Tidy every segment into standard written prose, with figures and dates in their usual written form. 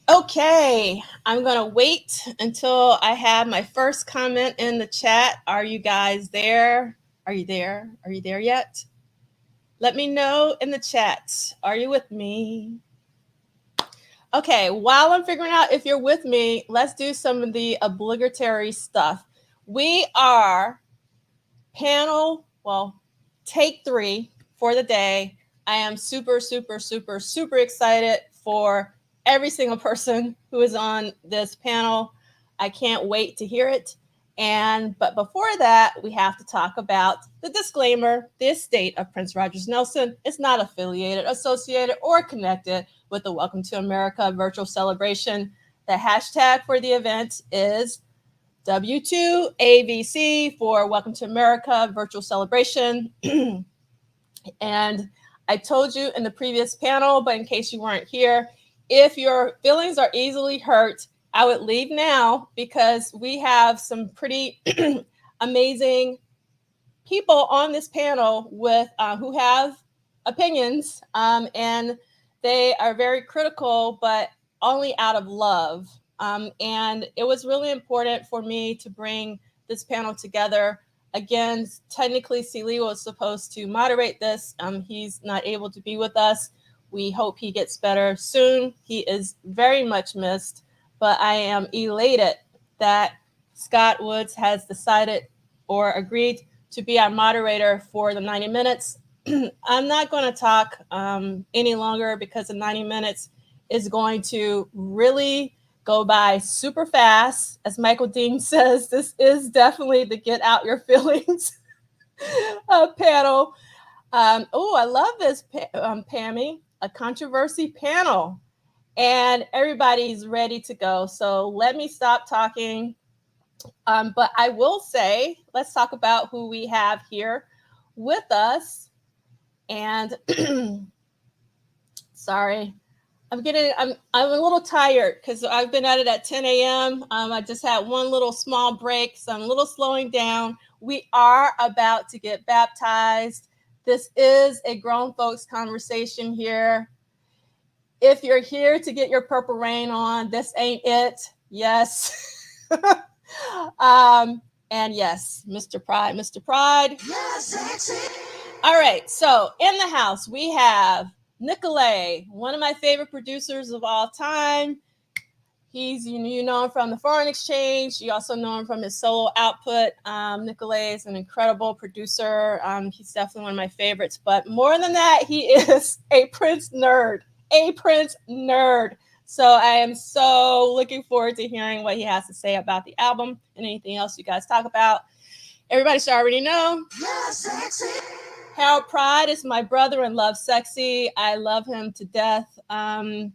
Okay, I'm going to wait until I have my first comment in the chat. Are you guys there? Are you there? Are you there yet? Let me know in the chat. Are you with me? Okay, while I'm figuring out if you're with me, let's do some of the obligatory stuff. We are take 3 for the day. I am super, super, super, super excited for every single person who is on this panel. I can't wait to hear it. But before that, we have to talk about the disclaimer. The estate of Prince Rogers Nelson is not affiliated, associated, or connected with the Welcome to America virtual celebration. The hashtag for the event is W2AVC for Welcome to America virtual celebration. And I told you in the previous panel, but in case you weren't here, if your feelings are easily hurt, I would leave now because we have some pretty amazing people on this panel with who have opinions, and they are very critical, but only out of love. And it was really important for me to bring this panel together. Again, technically, Celie was supposed to moderate this. He's not able to be with us. We hope he gets better soon. He is very much missed, but I am elated that Scott Woods has decided or agreed to be our moderator for the 90 minutes. I'm not going to talk any longer because the 90 minutes is going to really go by super fast. As Michael Dean says, this is definitely the get out your feelings panel. I love this, Pammy, a controversy panel. And everybody's ready to go. So let me stop talking. But I will say, let's talk about who we have here with us. And sorry, I'm a little tired because I've been at it at 10 a.m. I just had one little small break, so I'm a little slowing down. We are about to get baptized. This is a grown folks conversation here. If you're here to get your Purple Rain on, this ain't it. Yes. And yes, Mr. Pride. Yes, sexy. All right, so in the house, we have Nicolay, one of my favorite producers of all time. You know him from the Foreign Exchange. You also know him from his solo output. Nicolay is an incredible producer. He's definitely one of my favorites. But more than that, he is a Prince nerd. So I am so looking forward to hearing what he has to say about the album and anything else you guys talk about. Everybody should already know. Yeah, sexy. Harold Pride is my brother and love sexy. I love him to death. I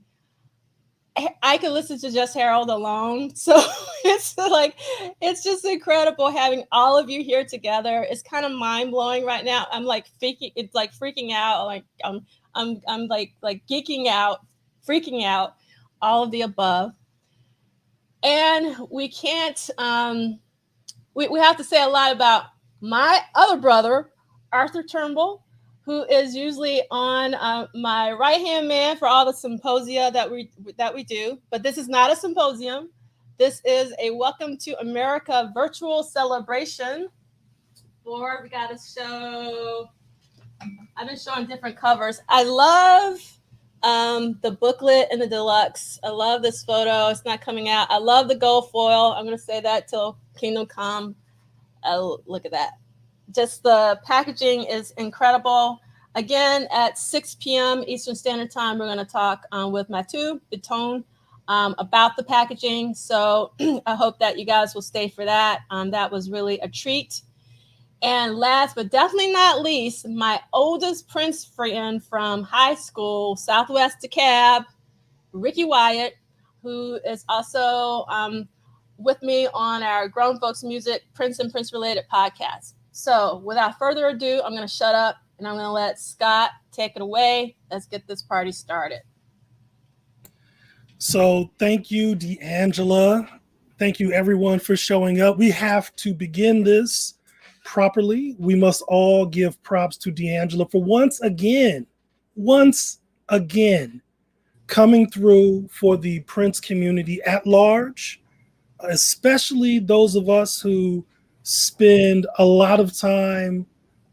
could listen to just Harold alone. So it's just incredible having all of you here together. It's kind of mind blowing right now. I'm like freaking out. Like I'm like geeking out, freaking out, all of the above. And we can't, we have to say a lot about my other brother, Arthur Turnbull, who is usually on my right-hand man for all the symposia that we do. But this is not a symposium. This is a Welcome to America virtual celebration. We got to show, I've been showing different covers. I love the booklet and the deluxe. I love this photo. It's not coming out. I love the gold foil. I'm going to say that till Kingdom Come. Look at that. Just the packaging is incredible. Again, at 6 p.m. Eastern Standard Time, we're going to talk with Mathieu Bitton about the packaging. So I hope that you guys will stay for that. That was really a treat. And last but definitely not least, my oldest Prince friend from high school, Southwest DeKalb, Ricky Wyatt, who is also with me on our Grown Folks Music Prince and Prince Related podcast. So without further ado, I'm going to shut up and I'm going to let Scott take it away. Let's get this party started. So thank you, D'Angela. Thank you, everyone, for showing up. We have to begin this properly. We must all give props to D'Angela for once again, coming through for the Prince community at large, especially those of us who spend a lot of time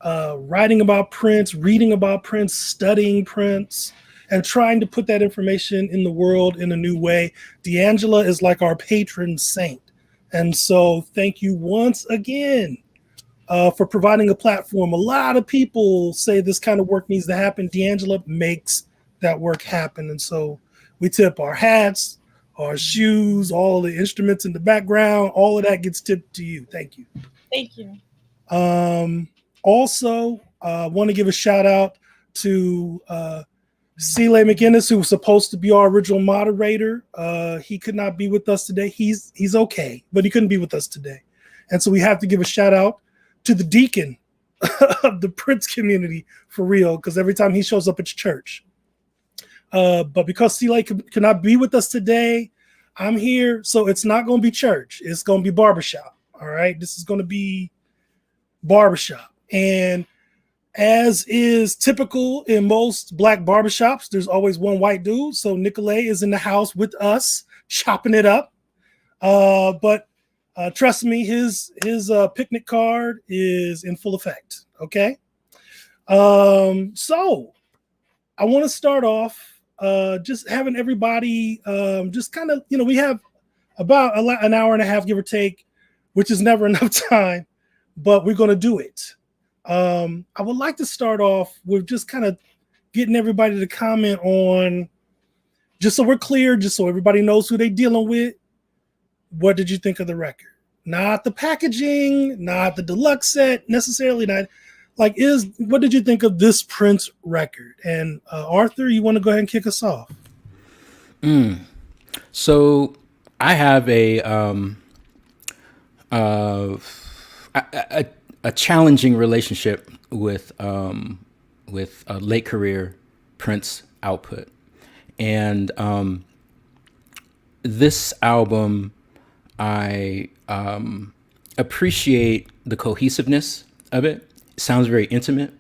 writing about Prince, reading about Prince, studying Prince, and trying to put that information in the world in a new way. D'Angela is like our patron saint. And so thank you once again for providing a platform. A lot of people say this kind of work needs to happen. D'Angela makes that work happen. And so we tip our hats, our shoes, all the instruments in the background, all of that gets tipped to you. Thank you. Thank you. Also, want to give a shout out to Celie McInnes, who was supposed to be our original moderator. He could not be with us today. He's okay, but he couldn't be with us today. And so we have to give a shout out to the deacon of the Prince community for real, because every time he shows up, it's church. But because Celie could not be with us today, I'm here. So it's not going to be church. It's going to be barbershop. All right. This is going to be barbershop. And as is typical in most Black barbershops, there's always one white dude. So Nicolay is in the house with us, chopping it up. But trust me, his picnic card is in full effect. Okay. So I want to start off just having everybody just kind of, we have about an hour and a half, give or take, which is never enough time, but we're going to do it. I would like to start off with just kind of getting everybody to comment on, just so we're clear, just so everybody knows who they're dealing with. What did you think of the record? Not the packaging, not the deluxe set necessarily, not like what did you think of this Prince record? And Arthur, you want to go ahead and kick us off? So I have a challenging relationship with late career Prince output, and this album, I appreciate the cohesiveness of it. It sounds very intimate.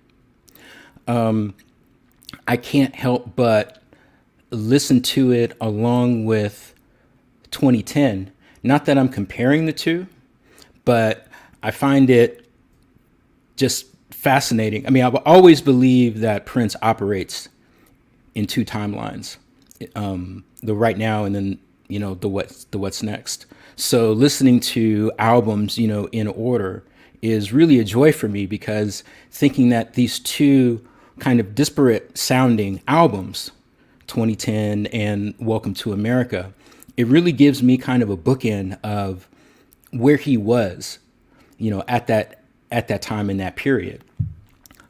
I can't help but listen to it along with 2010. Not that I'm comparing the two, but I find it just fascinating. I mean, I've always believed that Prince operates in two timelines, the right now and then, the what's next. So listening to albums, in order is really a joy for me, because thinking that these two kind of disparate sounding albums, 2010 and Welcome to America, it really gives me kind of a bookend of where he was, at that time in that period.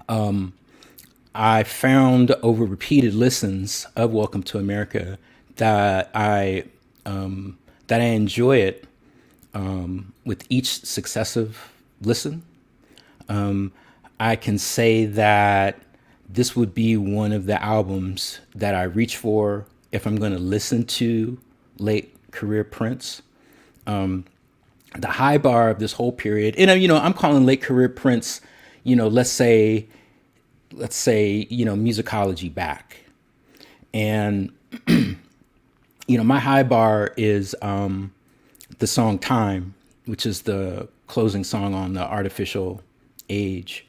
I found over repeated listens of Welcome to America that I enjoy it with each successive listen. I can say that this would be one of the albums that I reach for if I'm going to listen to late career Prince. The high bar of this whole period, and I'm calling late career Prince, let's say Musicality back, and my high bar is the song Time, which is the closing song on the Artificial Age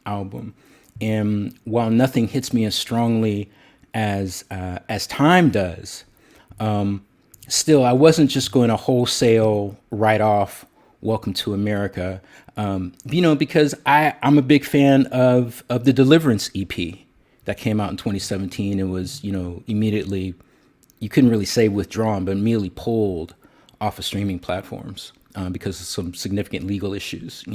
album. And while nothing hits me as strongly as Time does, still, I wasn't just going to wholesale write off Welcome to America, because I'm a big fan of the Deliverance EP that came out in 2017. It was, immediately, you couldn't really say withdrawn, but immediately pulled off of streaming platforms because of some significant legal issues,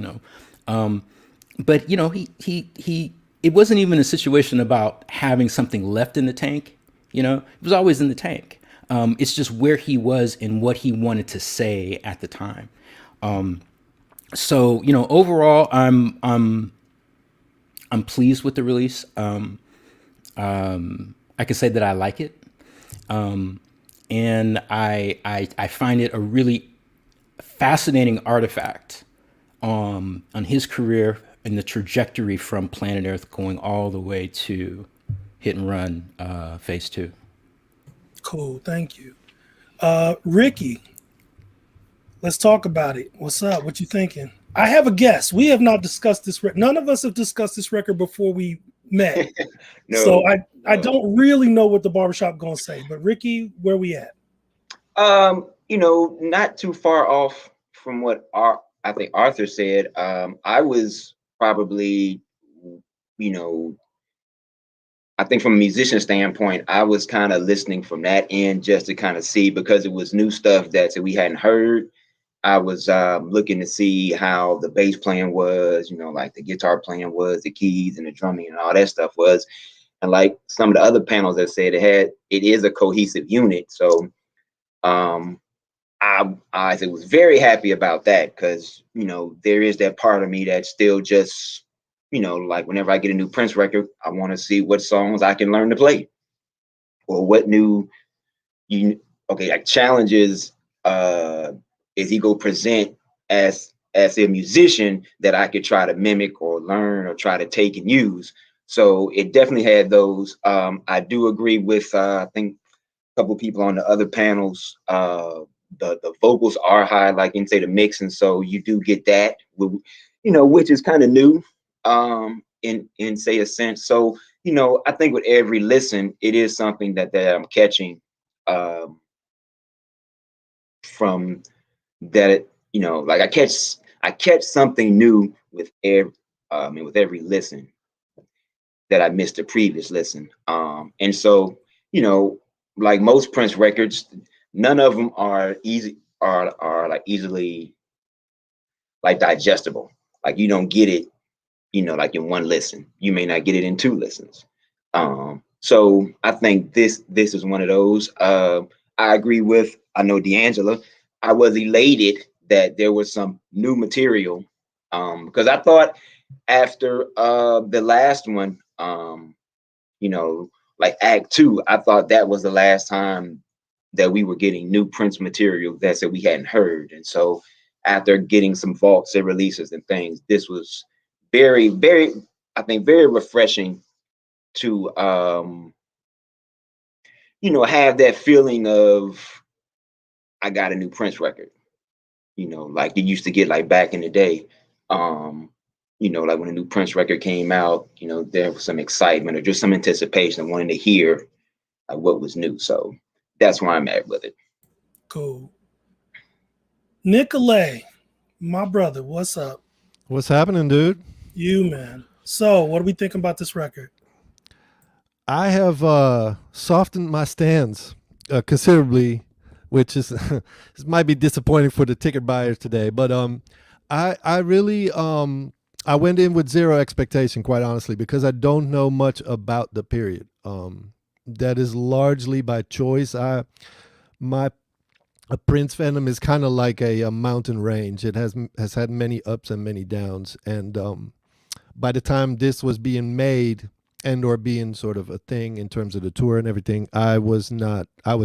But, he it wasn't even a situation about having something left in the tank, it was always in the tank. It's just where he was and what he wanted to say at the time. So, overall, I'm pleased with the release. I can say that I like it. And I find it a really fascinating artifact on his career and the trajectory from Planet Earth going all the way to Hit and Run Phase 2. Cool. Thank you. Ricky, let's talk about it. What's up? What you thinking? I have a guess. We have not discussed this. None of us have discussed this record before we met. No, So I don't really know what the barbershop gonna say. But Ricky, where we at? not too far off from what I think Arthur said. I was probably, I think from a musician standpoint, I was kind of listening from that end just to kind of see, because it was new stuff that we hadn't heard. I was looking to see how the bass playing was, like the guitar playing was, the keys and the drumming and all that stuff was. And like some of the other panels that said it is a cohesive unit. So I was very happy about that, because, there is that part of me that's still just, like whenever I get a new Prince record, I want to see what songs I can learn to play, or what new, like challenges is he go present as a musician that I could try to mimic or learn or try to take and use. So it definitely had those. I do agree with I think a couple of people on the other panels. The vocals are high, like in say the mix, and so you do get that, which is kind of new, in say a sense. So I think with every listen, it is something that I'm catching from that. Like I catch something new with every listen that I missed the previous listen. And so like most Prince records, none of them are like easily like digestible. Like you don't get it, like in one listen. You may not get it in two listens. So I think this is one of those. I agree with, I know D'Angelo. I was elated that there was some new material, because I thought after the last one, like Act 2, I thought that was the last time that we were getting new Prince material that we hadn't heard. And so after getting some vaults and releases and things, this was very, very, I think, very refreshing to have that feeling of I got a new Prince record, like you used to get like back in the day. Like when a new Prince record came out, there was some excitement or just some anticipation of wanting to hear like what was new. So that's where I'm at with it. Cool. Nicolay, my brother, what's up? What's happening, dude? You, man. So what are we thinking about this record? I have softened my stance considerably, which is this might be disappointing for the ticket buyers today, but I really I went in with zero expectation, quite honestly, because I don't know much about the period. That is largely by choice. My Prince fandom is kind of like a mountain range. It has had many ups and many downs, and by the time this was being made and or being sort of a thing in terms of the tour and everything, I was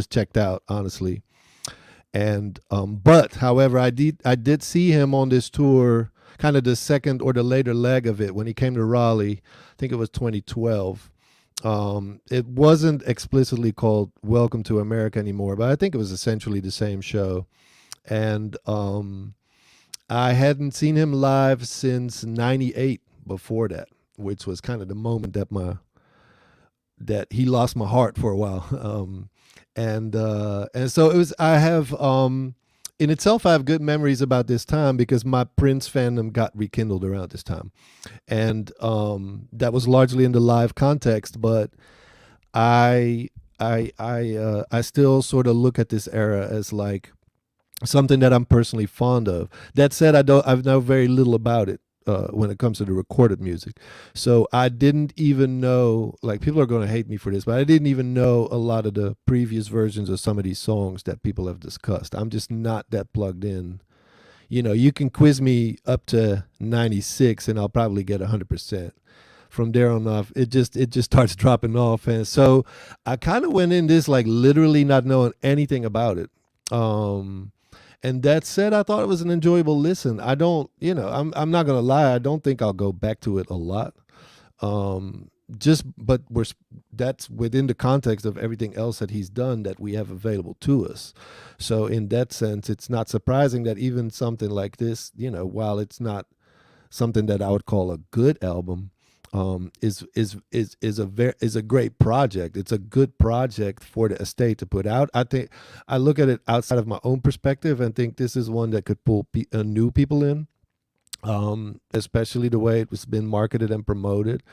checked out, honestly. And but however, I did see him on this tour, kind of the second or the later leg of it, when he came to Raleigh. I think it was 2012. It wasn't explicitly called Welcome to America anymore, but I think it was essentially the same show. And I hadn't seen him live since '98 before that, which was kind of the moment that he lost my heart for a while. And so it was, in itself, I have good memories about this time because my Prince fandom got rekindled around this time. And that was largely in the live context, but I still sort of look at this era as like something that I'm personally fond of. That said, I know very little about it when it comes to the recorded music. So I didn't even know, like, people are going to hate me for this, but I didn't even know a lot of the previous versions of some of these songs that people have discussed. I'm just not that plugged in. You can quiz me up to 96 and I'll probably get 100%. From there on off, it just starts dropping off. And so I kind of went in this like literally not knowing anything about it. And that said, I thought it was an enjoyable listen. I'm not gonna lie, I don't think I'll go back to it a lot. that's within the context of everything else that he's done that we have available to us. So in that sense, it's not surprising that even something like this, while it's not something that I would call a good album, is a great project. It's a good project for the estate to put out. I think I look at it outside of my own perspective and think this is one that could pull new people in, especially the way it was been marketed and promoted.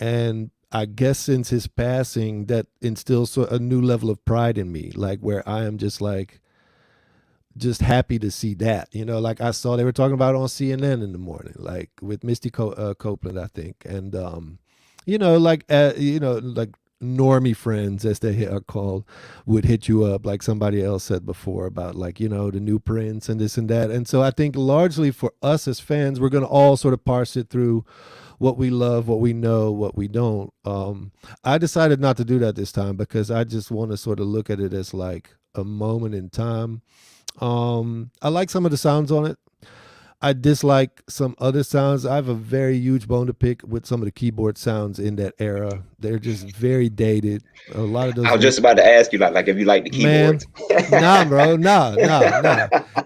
And I guess since his passing, that instills a new level of pride in me, like where I am just happy to see that, like I saw they were talking about it on CNN in the morning, like with Misty Copeland, I think. And, like normie friends, as they are called, would hit you up, like somebody else said before about the new Prince and this and that. And so I think largely for us as fans, we're going to all sort of parse it through what we love, what we know, what we don't. I decided not to do that this time because I just want to sort of look at it as like a moment in time. I like some of the sounds on it. I dislike some other sounds. I have a very huge bone to pick with some of the keyboard sounds in that era. They're just very dated. A lot of those. I was just about to ask you, like if you like the keyboards. Nah, bro, nah.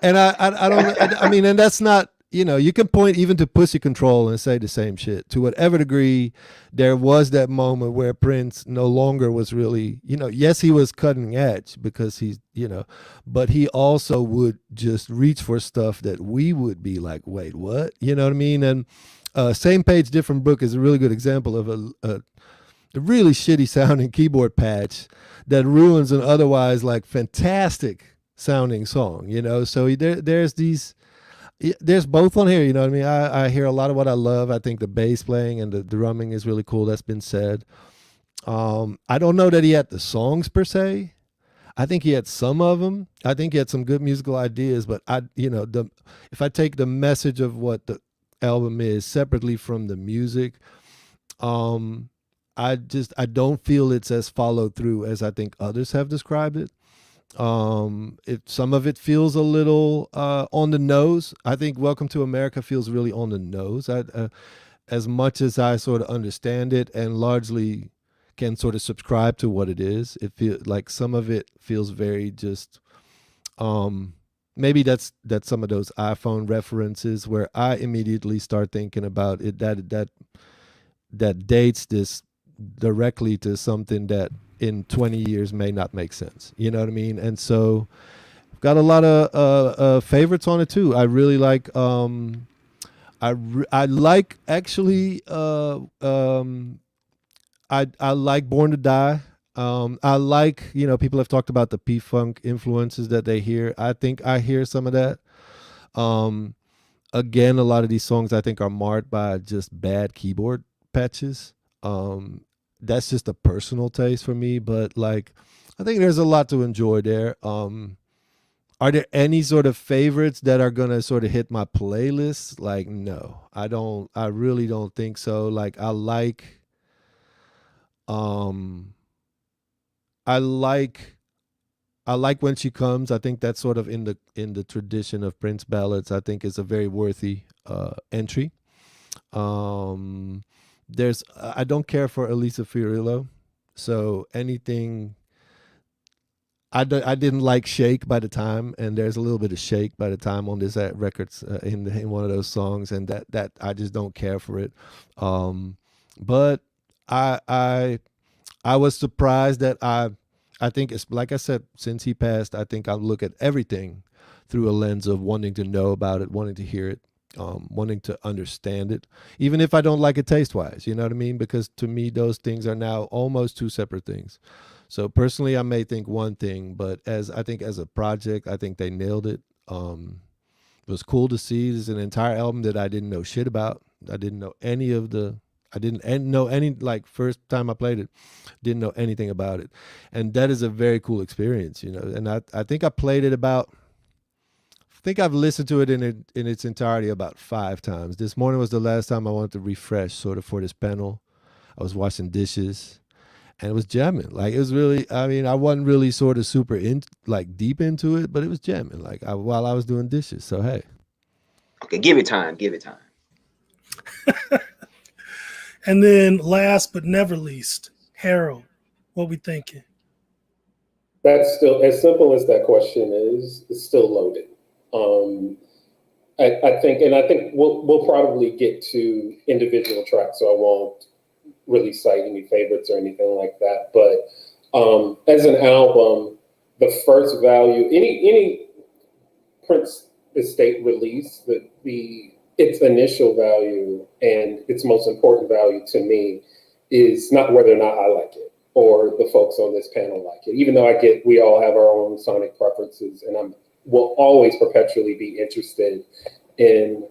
And I don't. I mean, and that's not. You can point even to Pussy Control and say the same shit. To whatever degree, there was that moment where Prince no longer was really, yes, he was cutting edge because he's, but he also would just reach for stuff that we would be like, wait, what? You know what I mean? And Same Page, Different Book is a really good example of a really shitty sounding keyboard patch that ruins an otherwise like fantastic sounding song, So there's both on here, you know what I mean? I hear a lot of what I love. I think the bass playing and the drumming is really cool. That's been said. I don't know that he had the songs per se. I think he had some of them. I think he had some good musical ideas, but if I take the message of what the album is separately from the music, I don't feel it's as followed through as I think others have described it. Some of it feels a little on the nose. I think Welcome to America feels really on the nose. As much as I sort of understand it and largely can sort of subscribe to what it is, it feels like some of it feels very just maybe that's some of those iPhone references where I immediately start thinking about it that dates this directly to something that in 20 years may not make sense. You know what I mean? And so I've got a lot of favorites on it too. I really like I like actually I like Born to Die. I like, people have talked about the P-Funk influences that they hear. I think I hear some of that. Again, a lot of these songs I think are marred by just bad keyboard patches. That's just a personal taste for me, but like I think there's a lot to enjoy there. Are there any sort of favorites that are gonna sort of hit my playlist? Like, no, I really don't think so. Like I like When She Comes. I think that's sort of in the tradition of Prince ballads. I think it's a very worthy entry. I don't care for Elisa Fiorillo, so anything. I didn't like Shake by the time, and there's a little bit of Shake by the time on this records in one of those songs, and that I just don't care for it. But I was surprised that I think it's like I said, since he passed, I think I look at everything through a lens of wanting to know about it, wanting to hear it, wanting to understand it, even if I don't like it taste-wise, you know what I mean? Because to me, those things are now almost two separate things. So personally, I may think one thing, but as a project, I think they nailed it. It was cool to see. There's an entire album that I didn't know shit about. I didn't know any, like, first time I played it, didn't know anything about it. And that is a very cool experience, And I think I played it I think I've listened to it in its entirety about 5 times. This morning was the last time I wanted to refresh sort of for this panel. I was washing dishes and it was jamming. Like it was really, I wasn't really sort of super deep into it, but it was jamming while I was doing dishes. So, hey. Okay, give it time. And then last but never least, Harold, what we thinking? That's still, as simple as that question is, it's still loaded. I think we'll probably get to individual tracks, so I won't really cite any favorites or anything like that. But as an album, the first value, any Prince estate release, its initial value and its most important value to me is not whether or not I like it or the folks on this panel like it. Even though we all have our own sonic preferences, and will always perpetually be interested in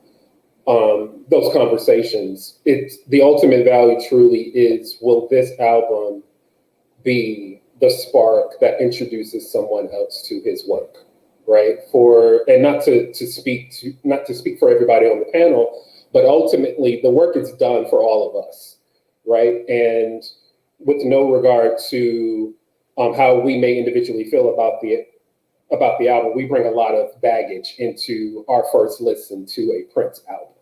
those conversations. The ultimate value truly is, will this album be the spark that introduces someone else to his work, right? And not to speak for everybody on the panel, but ultimately the work is done for all of us, right? And with no regard to how we may individually feel about the album, we bring a lot of baggage into our first listen to a Prince album,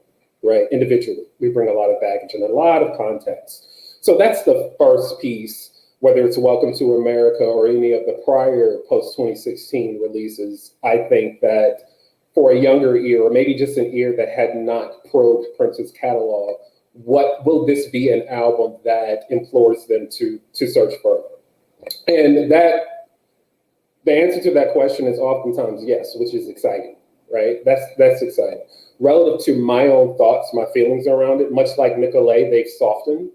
right? Individually, we bring a lot of baggage and a lot of context. So that's the first piece, whether it's Welcome to America or any of the prior post-2016 releases. I think that for a younger ear, or maybe just an ear that had not probed Prince's catalog, what will this be an album that implores them to search further? And the answer to that question is oftentimes yes, which is exciting, right? That's exciting. Relative to my own thoughts, my feelings around it, much like Nicolay, they've softened.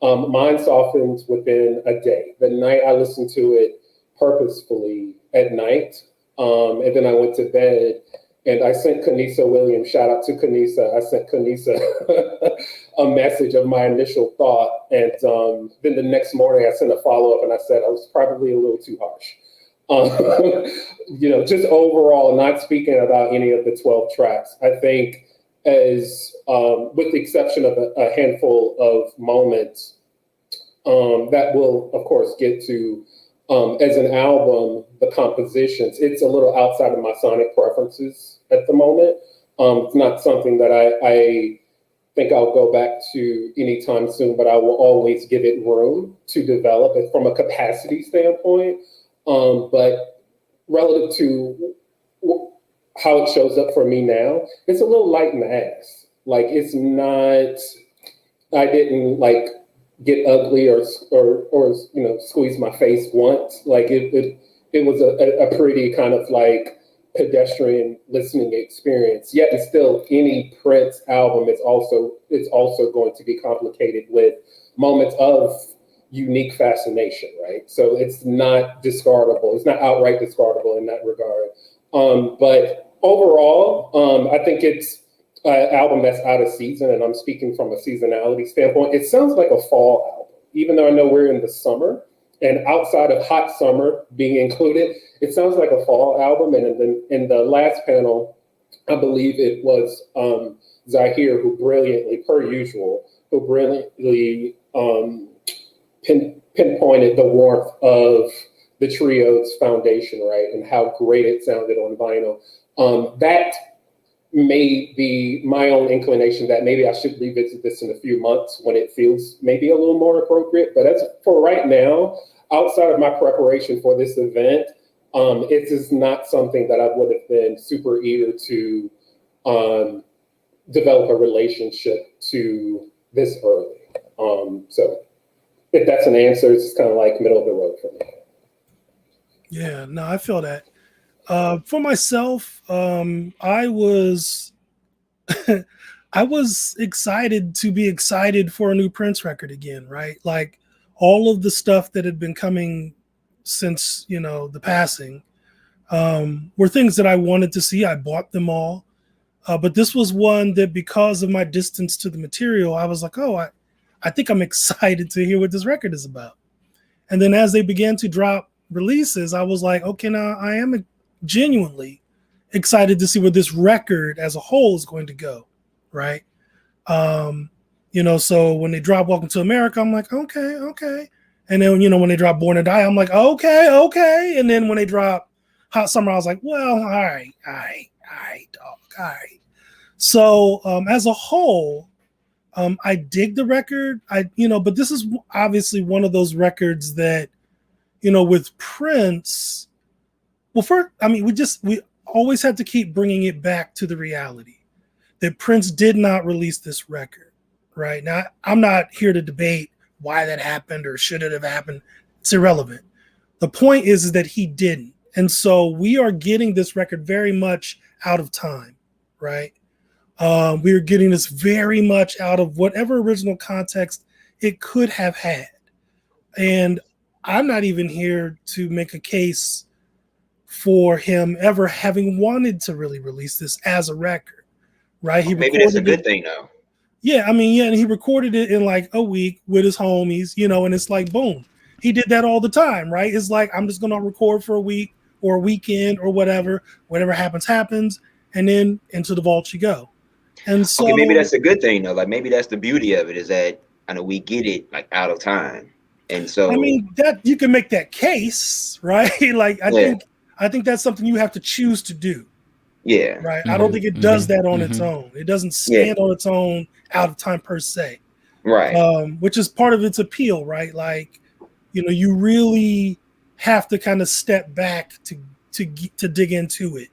Mine softened within a day. The night I listened to it purposefully at night, and then I went to bed, and I sent Kanisa Williams, shout out to Kanisa, I sent Kanisa a message of my initial thought, and then the next morning I sent a follow-up and I said I was probably a little too harsh. Just overall, not speaking about any of the 12 tracks, I think as with the exception of a handful of moments that we'll of course get to, as an album, the compositions, it's a little outside of my sonic preferences at the moment. It's not something that I think I'll go back to anytime soon, but I will always give it room to develop it from a capacity standpoint. But relative to how it shows up for me now, it's a little light in the ass. Like, it's not, I didn't like get ugly or squeeze my face once. Like it was a pretty kind of like pedestrian listening experience. Yet and still, any Prince album is also going to be complicated with moments of unique fascination, right? So it's not discardable. It's not outright discardable in that regard. But overall, I think it's an album that's out of season, and I'm speaking from a seasonality standpoint. It sounds like a fall album, even though I know we're in the summer, and outside of hot summer being included, it sounds like a fall album. And in the last panel, I believe it was Zahir who brilliantly, per usual, pinpointed the warmth of the trio's foundation, right, and how great it sounded on vinyl. That may be my own inclination that maybe I should revisit this in a few months when it feels maybe a little more appropriate. But as for right now, outside of my preparation for this event, it is not something that I would have been super eager to develop a relationship to this early. So if that's an answer, it's kind of like middle of the road for me. Yeah, no, I feel that. For myself, I was I was excited to be excited for a new Prince record again, right? Like all of the stuff that had been coming since, the passing, were things that I wanted to see. I bought them all. But this was one that, because of my distance to the material, I was like, oh, I think I'm excited to hear what this record is about. And then as they began to drop releases, I was like, okay, now I am genuinely excited to see where this record as a whole is going to go, right? So when they drop Welcome to America, I'm like, okay. And then, when they drop Born to Die, I'm like, okay. And then when they drop Hot Summer, I was like, well, all right, dog, all right. So as a whole, I dig the record. But this is obviously one of those records that, with Prince. Well, we always have to keep bringing it back to the reality that Prince did not release this record. Right now, I'm not here to debate why that happened or should it have happened. It's irrelevant. The point is that he didn't. And so we are getting this record very much out of time, right? We are getting this very much out of whatever original context it could have had. And I'm not even here to make a case for him ever having wanted to really release this as a record, right? Maybe that's a good thing, though. Yeah, and he recorded it in like a week with his homies, and it's like, boom. He did that all the time, right? It's like, I'm just going to record for a week or a weekend or whatever. Whatever happens, happens. And then into the vault you go. And so maybe that's a good thing, though. Like, maybe that's the beauty of it, is that I know we get it like out of time. And so that you can make that case, right? Like, I think that's something you have to choose to do. Yeah. Right. Mm-hmm. I don't think it does that on its own. It doesn't stand on its own out of time per se. Right. Which is part of its appeal, right? Like, you really have to kind of step back to dig into it.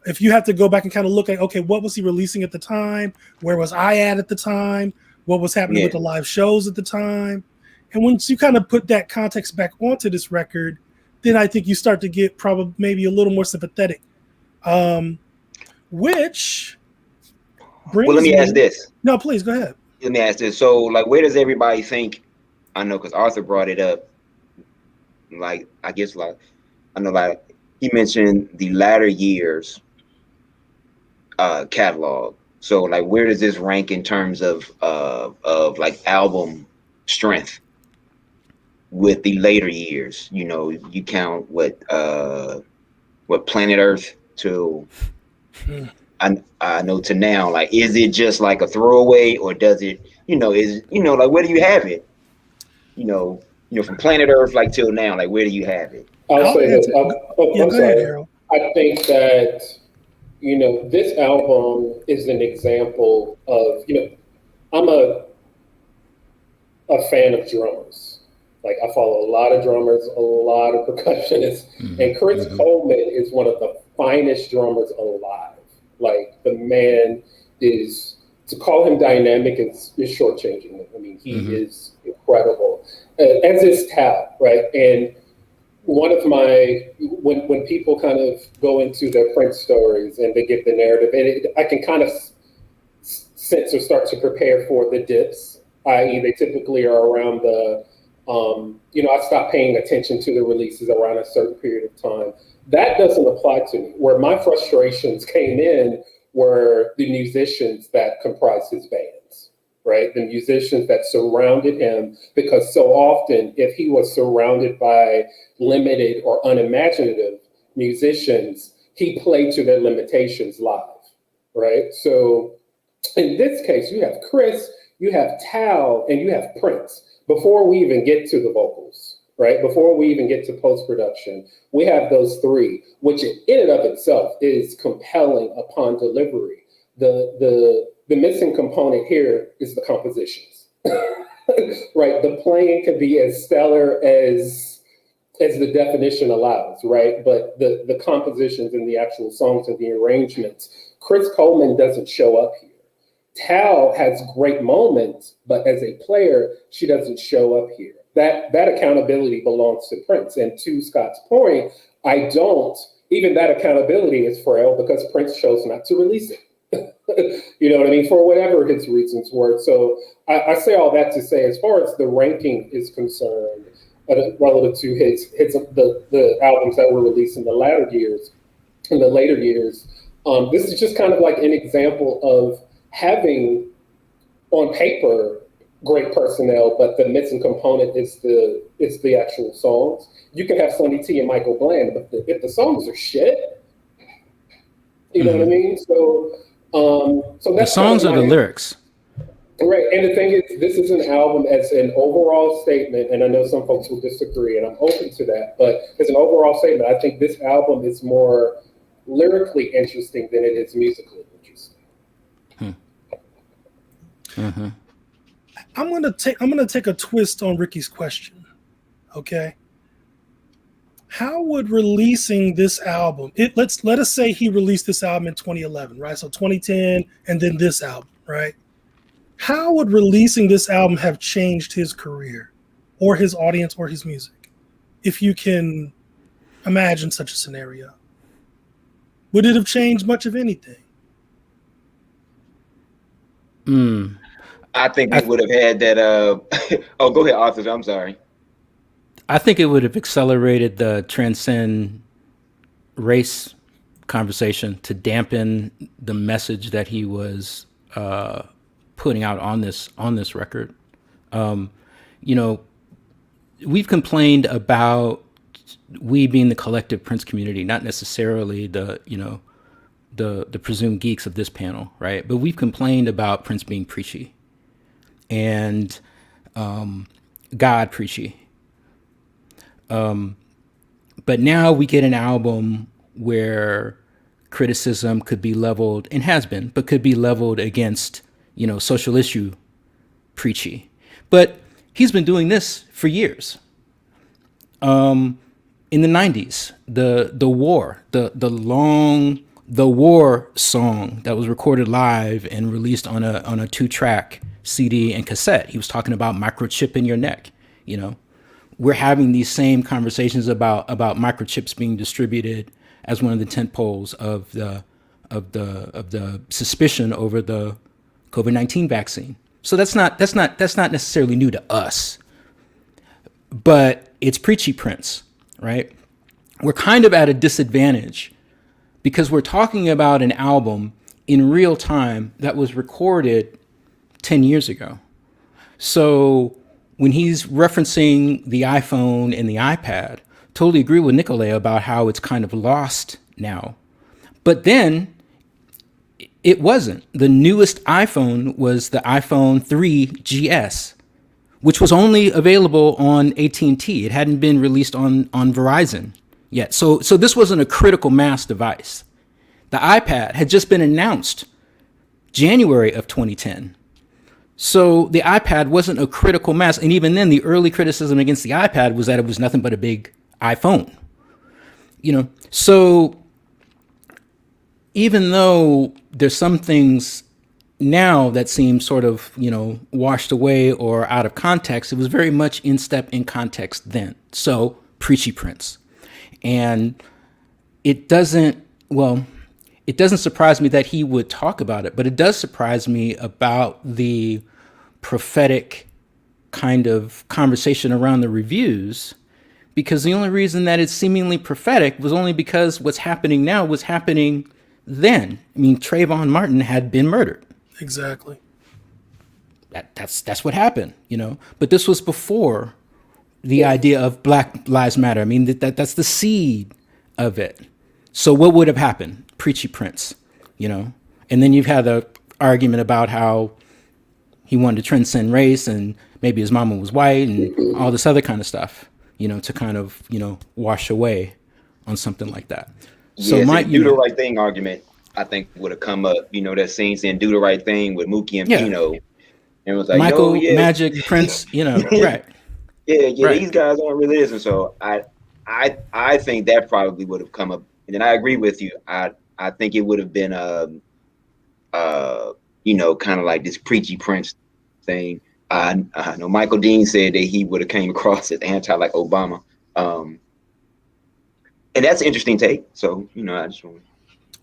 If you have to go back and kind of look at, okay, what was he releasing at the time? Where was I at the time? What was happening with the live shows at the time? And once you kind of put that context back onto this record, then I think you start to get probably maybe a little more sympathetic. Which brings let me ask this. No, please go ahead. Let me ask this. So, like, where does everybody think? I know, because Arthur brought it up. Like, I guess, like, I know, like, he mentioned the latter years catalog. So, like, where does this rank in terms of like album strength with the later years? You count what Planet Earth to. I know to now, like, is it just like a throwaway, or does it, like, where do you have it? From Planet Earth, like, till now, like, where do you have it? I'll say this. I'm sorry. I think that, this album is an example of, I'm a fan of drummers. Like, I follow a lot of drummers, a lot of percussionists, and Chris Coleman is one of the finest drummers alive. Like, the man is, to call him dynamic is shortchanging him. I mean, he is incredible, as is Tal, right? And one of my, when people kind of go into their Prince stories and they get the narrative, and I can kind of sense or start to prepare for the dips, i.e. they typically are around the, I stopped paying attention to the releases around a certain period of time. That doesn't apply to me. Where my frustrations came in were the musicians that comprised his bands, right? The musicians that surrounded him, because so often, if he was surrounded by limited or unimaginative musicians, he played to their limitations live, right? So in this case, you have Chris, you have Tal, and you have Prince. Before we even get to the vocals, right? Before we even get to post-production, we have those three, which in and of itself is compelling upon delivery. The missing component here is the compositions, right? The playing could be as stellar as the definition allows, right? But the compositions and the actual songs and the arrangements, Chris Coleman doesn't show up here. Tal has great moments, but as a player, she doesn't show up here. That accountability belongs to Prince. And to Scott's point, even that accountability is frail because Prince chose not to release it. You know what I mean? For whatever his reasons were. So I say all that to say, as far as the ranking is concerned, relative to the albums that were released in the latter years, in the later years, this is just kind of like an example of having on paper great personnel, but the missing component is the actual songs. You can have Sonny T and Michael Bland, but if the songs are shit, you know what I mean? So that's the songs are the lyrics. Right, and the thing is, this is an album as an overall statement, and I know some folks will disagree, and I'm open to that, but as an overall statement, I think this album is more lyrically interesting than it is musically interesting. I'm gonna take a twist on Ricky's question. Okay. How would releasing this album, let us say he released this album in 2011, right? So 2010 and then this album, right? How would releasing this album have changed his career or his audience or his music? If you can imagine such a scenario. Would it have changed much of anything? I think we would have had that. Oh, go ahead, Arthur. I'm sorry. I think it would have accelerated the transcend race conversation to dampen the message that he was putting out on this record. You know, we've complained about we being the collective Prince community, not necessarily the presumed geeks of this panel, right? But we've complained about Prince being preachy and God preachy. But now we get an album where criticism could be leveled, and has been, but could be leveled against, social issue preachy. But he's been doing this for years. In the 90s, the war song that was recorded live and released on a 2-track CD and cassette, he was talking about microchip in your neck. We're having these same conversations about microchips being distributed as one of the tent poles of the suspicion over the COVID-19 vaccine. So that's not necessarily new to us, but it's preachy Prince, right? We're kind of at a disadvantage because we're talking about an album in real time that was recorded 10 years ago. So when he's referencing the iPhone and the iPad, totally agree with Nicolay about how it's kind of lost now. But then it wasn't. The newest iPhone was the iPhone 3GS, which was only available on AT&T. It hadn't been released on Verizon yet. So this wasn't a critical mass device. The iPad had just been announced January of 2010. So the iPad wasn't a critical mass. And even then, the early criticism against the iPad was that it was nothing but a big iPhone. So even though there's some things now that seem sort of, washed away or out of context, it was very much in step in context then. So preachy Prince. And it doesn't surprise me that he would talk about it, but it does surprise me about the prophetic kind of conversation around the reviews, because the only reason that it's seemingly prophetic was only because what's happening now was happening then. I mean, Trayvon Martin had been murdered. Exactly. That's what happened, But this was before the idea of Black Lives Matter. I mean, that's the seed of it. So what would have happened? Preachy Prince, And then you've had the argument about how he wanted to transcend race and maybe his mama was white and all this other kind of stuff, to kind of, wash away on something like that. So do the right thing argument, I think, would have come up, that scene saying do the right thing with Mookie and Pino. And it was like, Michael, Magic, Prince, right. Yeah, right. These guys aren't really this. And so I think that probably would have come up. And then I agree with you. I think it would have been kind of like this preachy Prince thing. I know Michael Dean said that he would have came across as anti like Obama. And that's an interesting take. So, I just want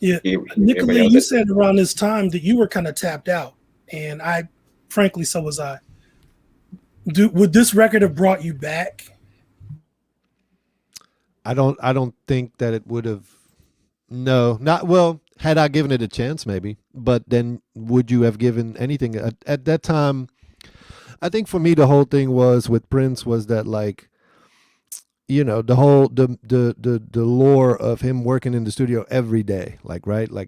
to Nicolay, you said around this time that you were kind of tapped out. And frankly, so was I. Would this record have brought you back? I don't think that it would have. No, not well. Had I given it a chance, maybe. But then, would you have given anything at that time? I think for me, the whole thing was with Prince was that the whole the lore of him working in the studio every day, like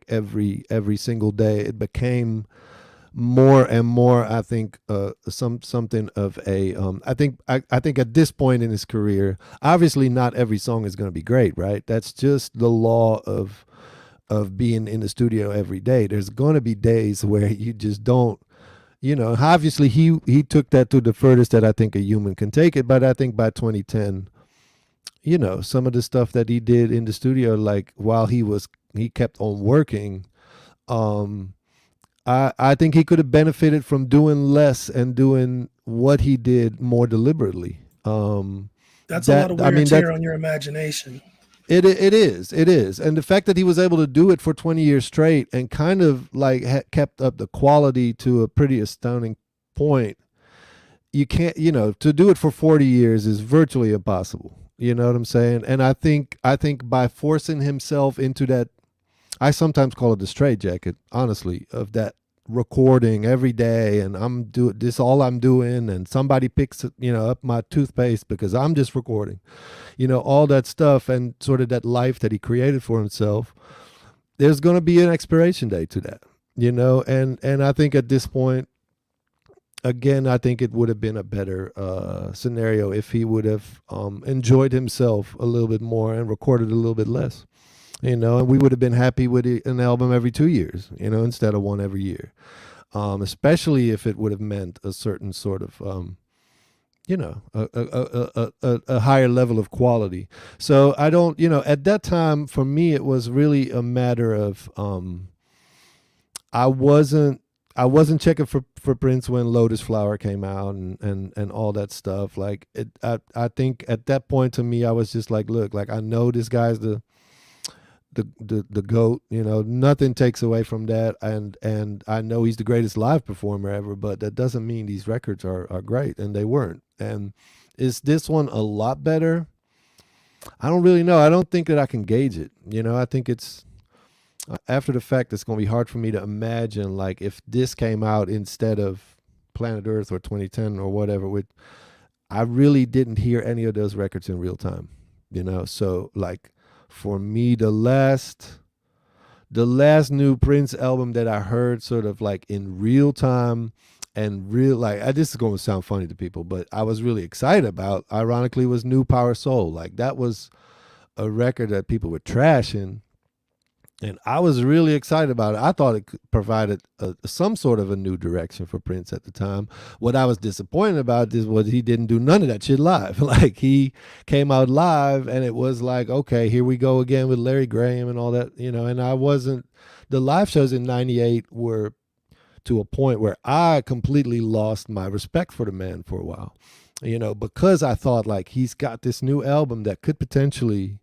every single day, it became more and more, I think, something of a I think at this point in his career, obviously not every song is going to be great, right? That's just the law of being in the studio every day. There's going to be days where you just don't, you know, obviously he took that to the furthest that I think a human can take it. But I think by 2010, you know, some of the stuff that he did in the studio, like while he kept on working, I think he could have benefited from doing less and doing what he did more deliberately. That's a lot of wear and tear on your imagination. It is, and the fact that he was able to do it for 20 years straight and kind of like kept up the quality to a pretty astounding point. You can't, you know, to do it for 40 years is virtually impossible. You know what I'm saying? And I think by forcing himself into that, I sometimes call it a straitjacket, honestly, of that recording every day, and I'm doing this, all I'm doing, and somebody picks, you know, up my toothpaste because I'm just recording, you know, all that stuff, and sort of that life that he created for himself. There's going to be an expiration date to that, you know, and I think at this point, again, I think it would have been a better scenario if he would have enjoyed himself a little bit more and recorded a little bit less. You know, and we would have been happy with an album every 2 years, you know, instead of one every year. Especially if it would have meant a certain sort of, you know, a higher level of quality. So I don't, you know, at that time, for me, it was really a matter of, I wasn't checking for Prince when Lotus Flower came out and all that stuff. Like, I think at that point to me, I was just like, look, like, I know this guy's the GOAT, you know, nothing takes away from that, and I know he's the greatest live performer ever, but that doesn't mean these records are great, and they weren't. And is this one a lot better? I don't really know. I don't think that I can gauge it, you know. I think it's after the fact, it's going to be hard for me to imagine, like, if this came out instead of Planet Earth or 2010 or whatever. I really didn't hear any of those records in real time, you know. So, like, for me, the last new Prince album that I heard sort of like in real time and real, like, this is going to sound funny to people, but I was really excited about, ironically, was New Power Soul. Like, that was a record that people were trashing, and I was really excited about it. I thought it provided some sort of a new direction for Prince at the time. What I was disappointed about was he didn't do none of that shit live. Like, he came out live, and it was like, okay, here we go again with Larry Graham and all that, you know. And the live shows in '98 were to a point where I completely lost my respect for the man for a while, you know, because I thought, like, he's got this new album that could potentially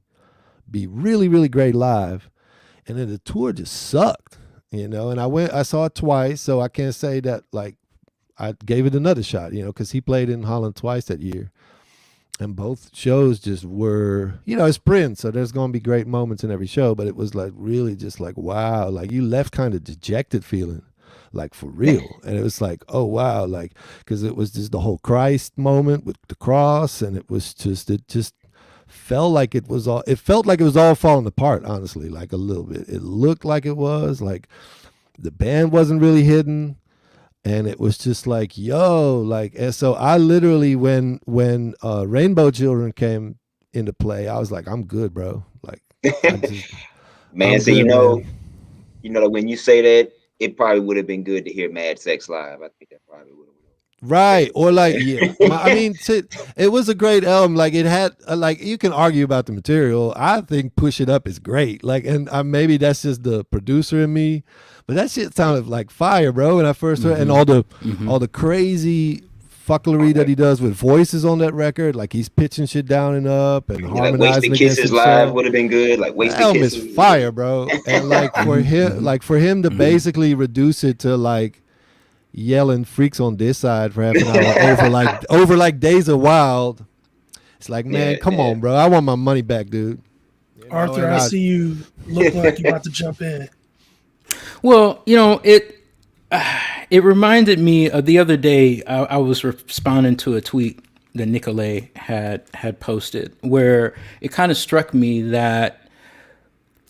be really, really great live. And then the tour just sucked, you know, and I saw it twice, so I can't say that, like, I gave it another shot, you know, because he played in Holland twice that year. And both shows just were, you know, it's Prince, so there's going to be great moments in every show, but it was like really just like, wow, like you left kind of dejected feeling, like for real. And it was like, oh, wow, like, because it was just the whole Christ moment with the cross, and it just felt like it was all falling apart, honestly, like a little bit. It looked like it was, like the band wasn't really hidden, and it was just like, yo, like, and so I literally, when Rainbow Children came into play, I was like, I'm good, bro. Like, man, so good, you know, when you say that, it probably would have been good to hear Mad Sex live. I think that probably would have. Right. Or like, yeah, I mean, it was a great album. Like, it had, like, you can argue about the material. I think Push It Up is great. Like, and maybe that's just the producer in me, but that shit sounded like fire, bro. When I first heard, and all the crazy fuckery that he does with voices on that record, like he's pitching shit down and up and harmonizing. Like Wasted Kisses live would have been good. Like Wasted Kisses is fire, bro. And like for him to basically reduce it to like yelling Freaks on This Side for half an hour over like Days of Wild. It's like, man, come on, bro. I want my money back, dude. You know, Arthur, I see you look like you're about to jump in. Well, you know, it reminded me of the other day. I was responding to a tweet that Nicolay had posted, where it kind of struck me that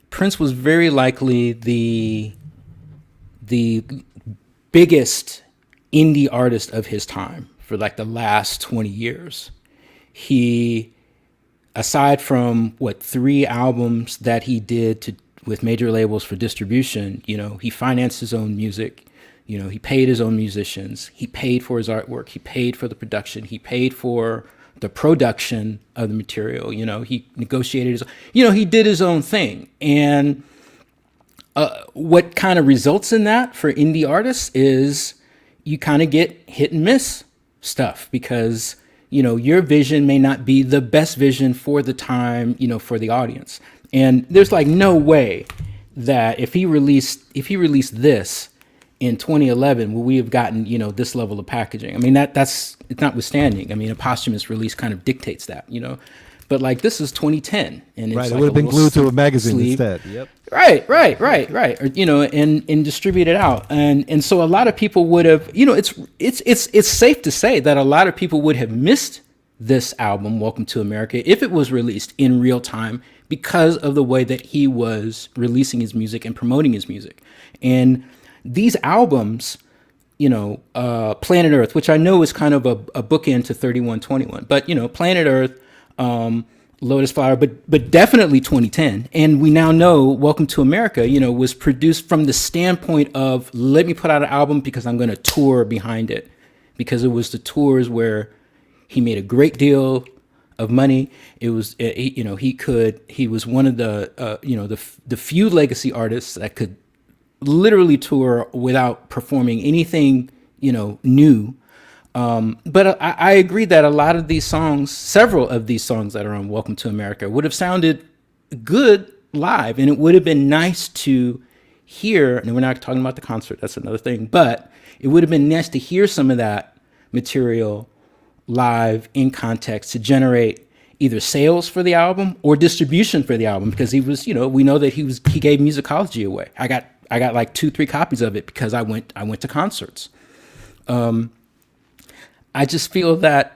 Prince was very likely the biggest indie artist of his time for like the last 20 years. He, aside from 3 albums that he did with major labels for distribution, you know, he financed his own music. You know, he paid his own musicians. He paid for his artwork. He paid for the production. He paid for the production of the material. You know, he negotiated his, you know, he did his own thing. And what kind of results in that for indie artists is you kind of get hit and miss stuff because, you know, your vision may not be the best vision for the time, you know, for the audience. And there's like no way that if he released this in 2011, will we have gotten, you know, this level of packaging? I mean, that's notwithstanding. I mean, a posthumous release kind of dictates that, you know. But like this is 2010, and it's right, it like would have been glued to a magazine sleeve. instead. Yep. Right. Or, you know, and distribute it out, and so a lot of people would have, you know, it's safe to say that a lot of people would have missed this album, Welcome to America, if it was released in real time because of the way that he was releasing his music and promoting his music. And these albums, you know, Planet Earth, which I know is kind of a bookend to 3121, but you know, Planet Earth, Lotus Flower, but definitely 2010. And we now know Welcome to America, you know, was produced from the standpoint of, let me put out an album because I'm going to tour behind it, because it was the tours where he made a great deal of money. It was, you know, he was one of the, you know, the few legacy artists that could literally tour without performing anything, you know, new. But I agree that a lot of these songs, several of these songs that are on Welcome to America would have sounded good live, and it would have been nice to hear, and we're not talking about the concert, that's another thing, but it would have been nice to hear some of that material live in context to generate either sales for the album or distribution for the album, because he was, you know, we know that he gave Musicality away. I got like 2-3 copies of it because I went to concerts. I just feel that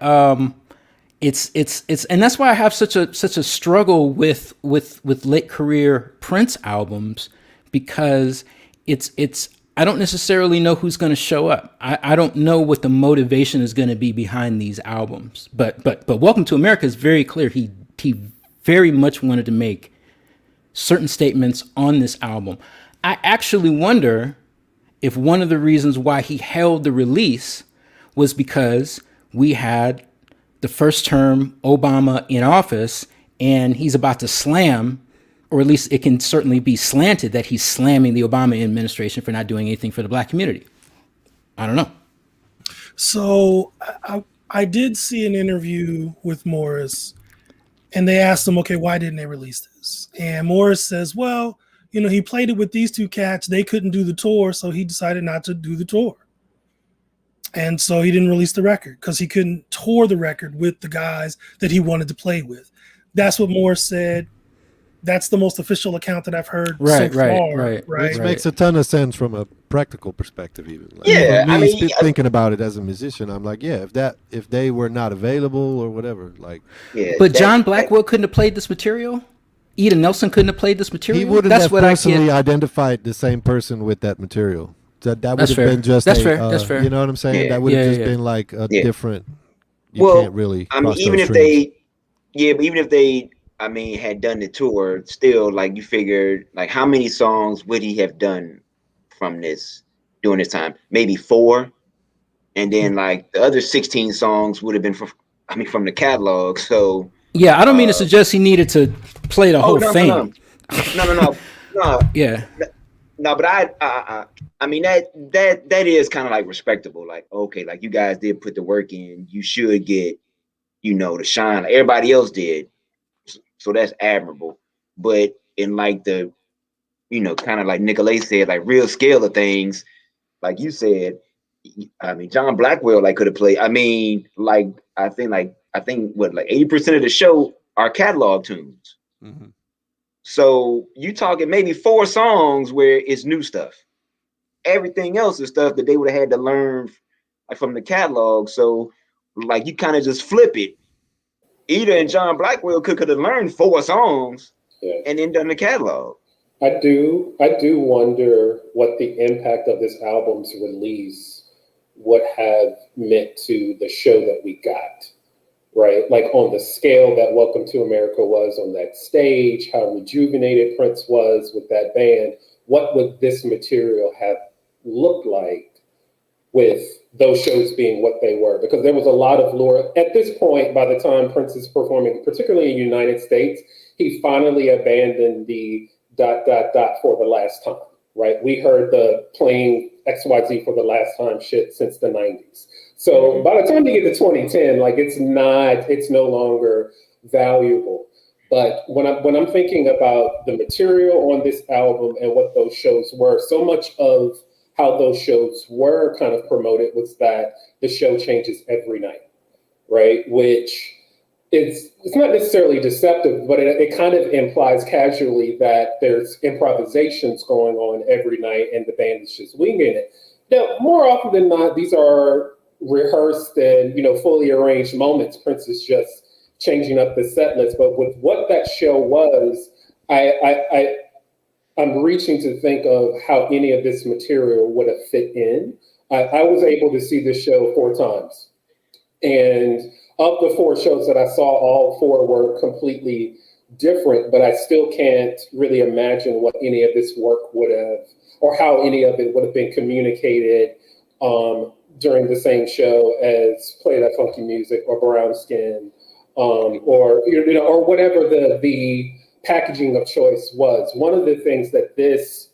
it's and that's why I have such a struggle with late career Prince albums, because it's I don't necessarily know who's going to show up. I don't know what the motivation is going to be behind these albums. But Welcome to America is very clear. He very much wanted to make certain statements on this album. I actually wonder if one of the reasons why he held the release was because we had the first term Obama in office, and he's about to slam, or at least it can certainly be slanted that he's slamming the Obama administration for not doing anything for the Black community. I don't know. So I did see an interview with Morris, and they asked him, okay, why didn't they release this? And Morris says, well, you know, he played it with these two cats. They couldn't do the tour, so he decided not to do the tour. And so he didn't release the record because he couldn't tour the record with the guys that he wanted to play with. That's what Morris said. That's the most official account that I've heard so far. Right. Which makes a ton of sense from a practical perspective, even. Like, yeah, I mean, thinking about it as a musician, I'm like, yeah, if they were not available or whatever, like. Yeah, but John Blackwell couldn't have played this material. Eden Nelson couldn't have played this material. He wouldn't have personally identified the same person with that material. That would have been just that's fair. You know what I'm saying? Yeah. That would have just been like a different. You well, can't really. I mean, even if they, I mean, had done the tour, still, like, you figured, like, how many songs would he have done from this during this time? Maybe 4, and then like the other 16 songs would have been from the catalog. So yeah, I don't mean to suggest he needed to play the whole thing. No. Yeah. No, but I mean that is kind of like respectable. Like, okay, like you guys did put the work in, you should get, you know, the shine like everybody else did. So that's admirable. But in like the, you know, kind of like Nicolay said, like real scale of things, like you said, I mean, John Blackwell like could have played. I mean, like I think what, like 80% of the show are catalog tunes. Mm-hmm. So you talking maybe 4 songs where it's new stuff. Everything else is stuff that they would have had to learn like from the catalog. So like you kind of just flip it. Ida and John Blackwell could have learned 4 songs and then done the catalog. I do wonder what the impact of this album's release would have meant to the show that we got, right? Like on the scale that Welcome to America was on that stage, how rejuvenated Prince was with that band, what would this material have looked like with those shows being what they were, because there was a lot of lore. At this point, by the time Prince is performing, particularly in the United States, he finally abandoned the ... for the last time, right? We heard the playing XYZ for the last time shit since the 90s. So by the time you get to 2010, like it's no longer valuable. But when I'm thinking about the material on this album and what those shows were, so much of how those shows were kind of promoted was that the show changes every night, right? Which it's not necessarily deceptive, but it kind of implies casually that there's improvisations going on every night and the band is just winging it. Now, more often than not, these are rehearsed and, fully arranged moments. Prince is just changing up the set list. But with what that show was, I'm reaching to think of how any of this material would have fit in. I was able to see this show 4 times. And of the 4 shows that I saw, all 4 were completely different, but I still can't really imagine what any of this work would have, or how any of it would have been communicated during the same show as Play That Funky Music or Brown Skin, or whatever the packaging of choice was. One of the things that this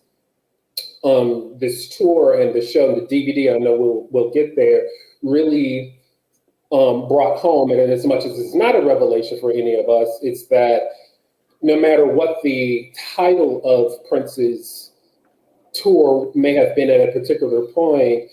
tour and the show, and the DVD, I know we'll get there, really brought home, and as much as it's not a revelation for any of us, it's that no matter what the title of Prince's tour may have been at a particular point,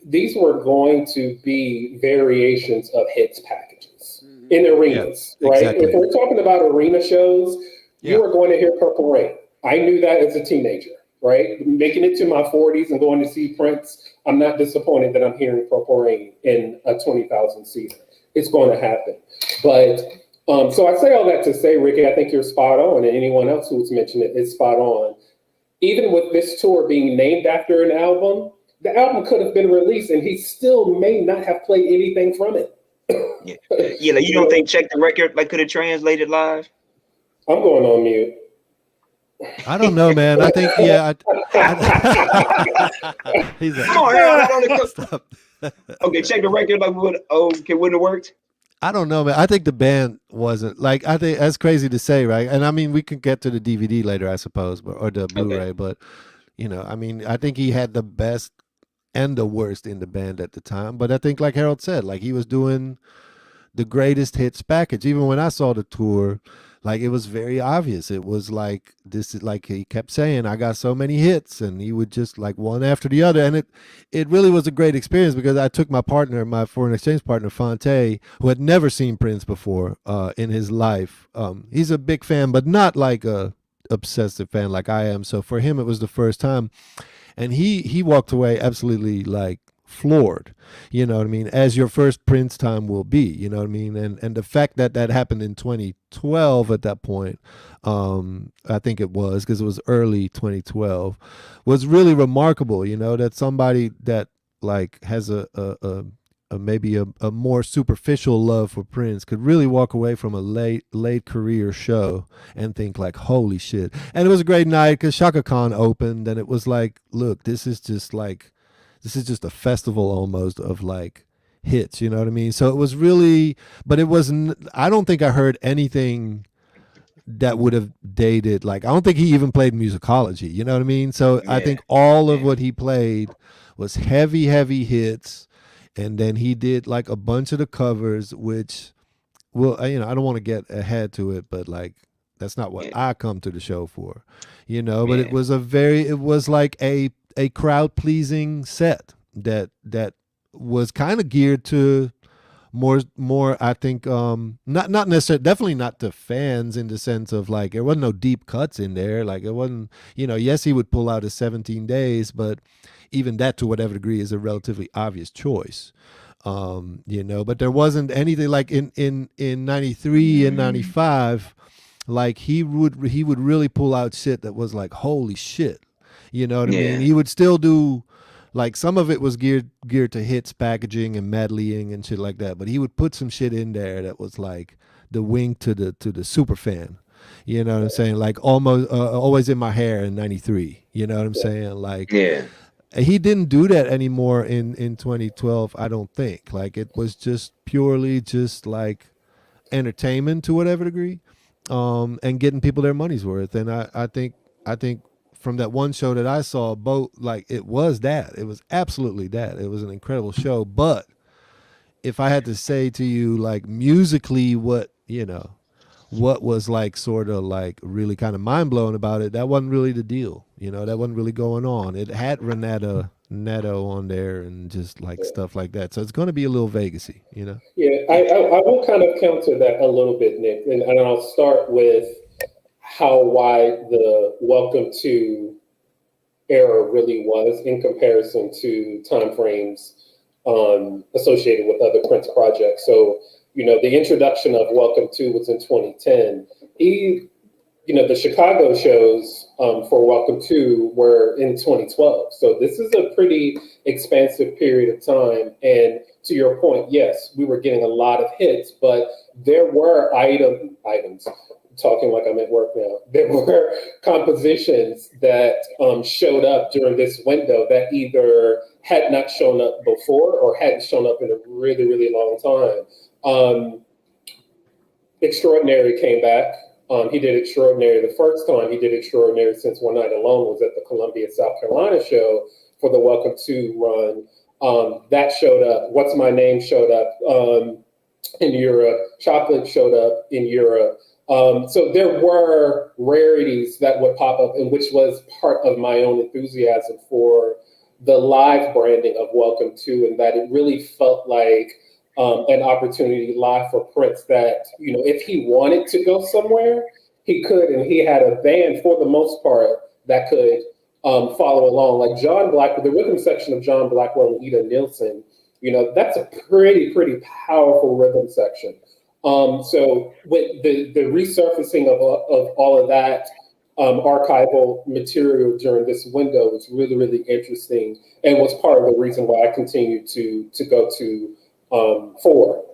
these were going to be variations of hits packages in arenas, right? Exactly. If we're talking about arena shows, you are going to hear Purple Rain. I knew that as a teenager, right? Making it to my 40s and going to see Prince, I'm not disappointed that I'm hearing Purple Rain in a 20,000 seater. It's going to happen. But so I say all that to say, Ricky, I think you're spot on, and anyone else who's mentioned it is spot on. Even with this tour being named after an album, the album could have been released and he still may not have played anything from it. Yeah, like you don't think Check the Record could have translated live? I'm going on mute. I don't know, man. I think, he's like, Come on, stop. okay, Check the Record wouldn't have worked. I don't know, man. I think the band wasn't I think that's crazy to say, right? And I mean, we could get to the DVD later, I suppose, or the Blu-ray, but I mean, I think he had the best and the worst in the band at the time. But I think, like Harold said, he was doing the greatest hits package. Even when I saw the tour, it was very obvious. It was this is he kept saying, I got so many hits, and he would just one after the other. And it really was a great experience, because I took my partner, my foreign exchange partner, Fonte, who had never seen Prince before in his life. He's a big fan, but not a obsessive fan like I am. So for him, it was the first time. And he walked away absolutely floored, you know what I mean, as your first Prince time will be, you know what I mean, and the fact that happened in 2012 at that point, I think it was, because it was early 2012, was really remarkable, that somebody that has a maybe a more superficial love for Prince could really walk away from a late career show and think holy shit. And it was a great night because Shaka Khan opened, and it was look, this is just a festival almost of hits, you know what I mean? So it was really, but it wasn't, I don't think I heard anything that would have dated, I don't think he even played Musicality, you know what I mean? So I think all of what he played was heavy hits. And then he did a bunch of the covers, which, well, I don't want to get ahead to it, but that's not what I come to the show for, but it was a crowd pleasing set that was kind of geared to more, I think, not necessarily, definitely not to fans in the sense of there wasn't no deep cuts in there. It wasn't, yes, he would pull out his 17 days, but even that, to whatever degree, is a relatively obvious choice. But there wasn't anything in 93 and 95, he would really pull out shit that was holy shit. You know what I mean? He would still do, some of it was geared to hits packaging and medleying and shit like that, but he would put some shit in there that was the wink to the super fan. You know what I'm saying? Almost Always in My Hair in 93. You know what I'm saying? he didn't do that anymore in 2012. I don't think. Like, it was just purely just like entertainment to whatever degree, and getting people their money's worth. And I think from that one show that I saw, both, like, it was absolutely that. It was an incredible show. But if I had to say to you, like, musically, what was like sort of like really kind of mind blowing about it, that wasn't really the deal. That wasn't really going on. It had Renata Neto on there and just like stuff like that. So it's going to be a little Vegas-y, Yeah, I will kind of counter that a little bit, Nick, and I'll start with how wide the Welcome to era really was in comparison to timeframes associated with other Prince projects. So, the introduction of Welcome to was in 2010. The Chicago shows for Welcome to were in 2012. So this is a pretty expansive period of time. And to your point, yes, we were getting a lot of hits, but there were items, talking like I'm at work now, there were compositions that showed up during this window that either had not shown up before or hadn't shown up in a really, really long time. Extraordinary came back. He did Extraordinary the first time. He did Extraordinary since One Night Alone was at the Columbia, South Carolina show for the Welcome to run. That showed up. What's My Name showed up in Europe. Chocolate showed up in Europe. So there were rarities that would pop up, and which was part of my own enthusiasm for the live branding of Welcome to, and that it really felt like an opportunity live for Prince that, if he wanted to go somewhere, he could, and he had a band for the most part that could follow along. Like John Blackwell, the rhythm section of John Blackwell and Ida Nielsen, that's a pretty powerful rhythm section. So with the resurfacing of all of that archival material during this window was really, really interesting, and was part of the reason why I continued to go to 4.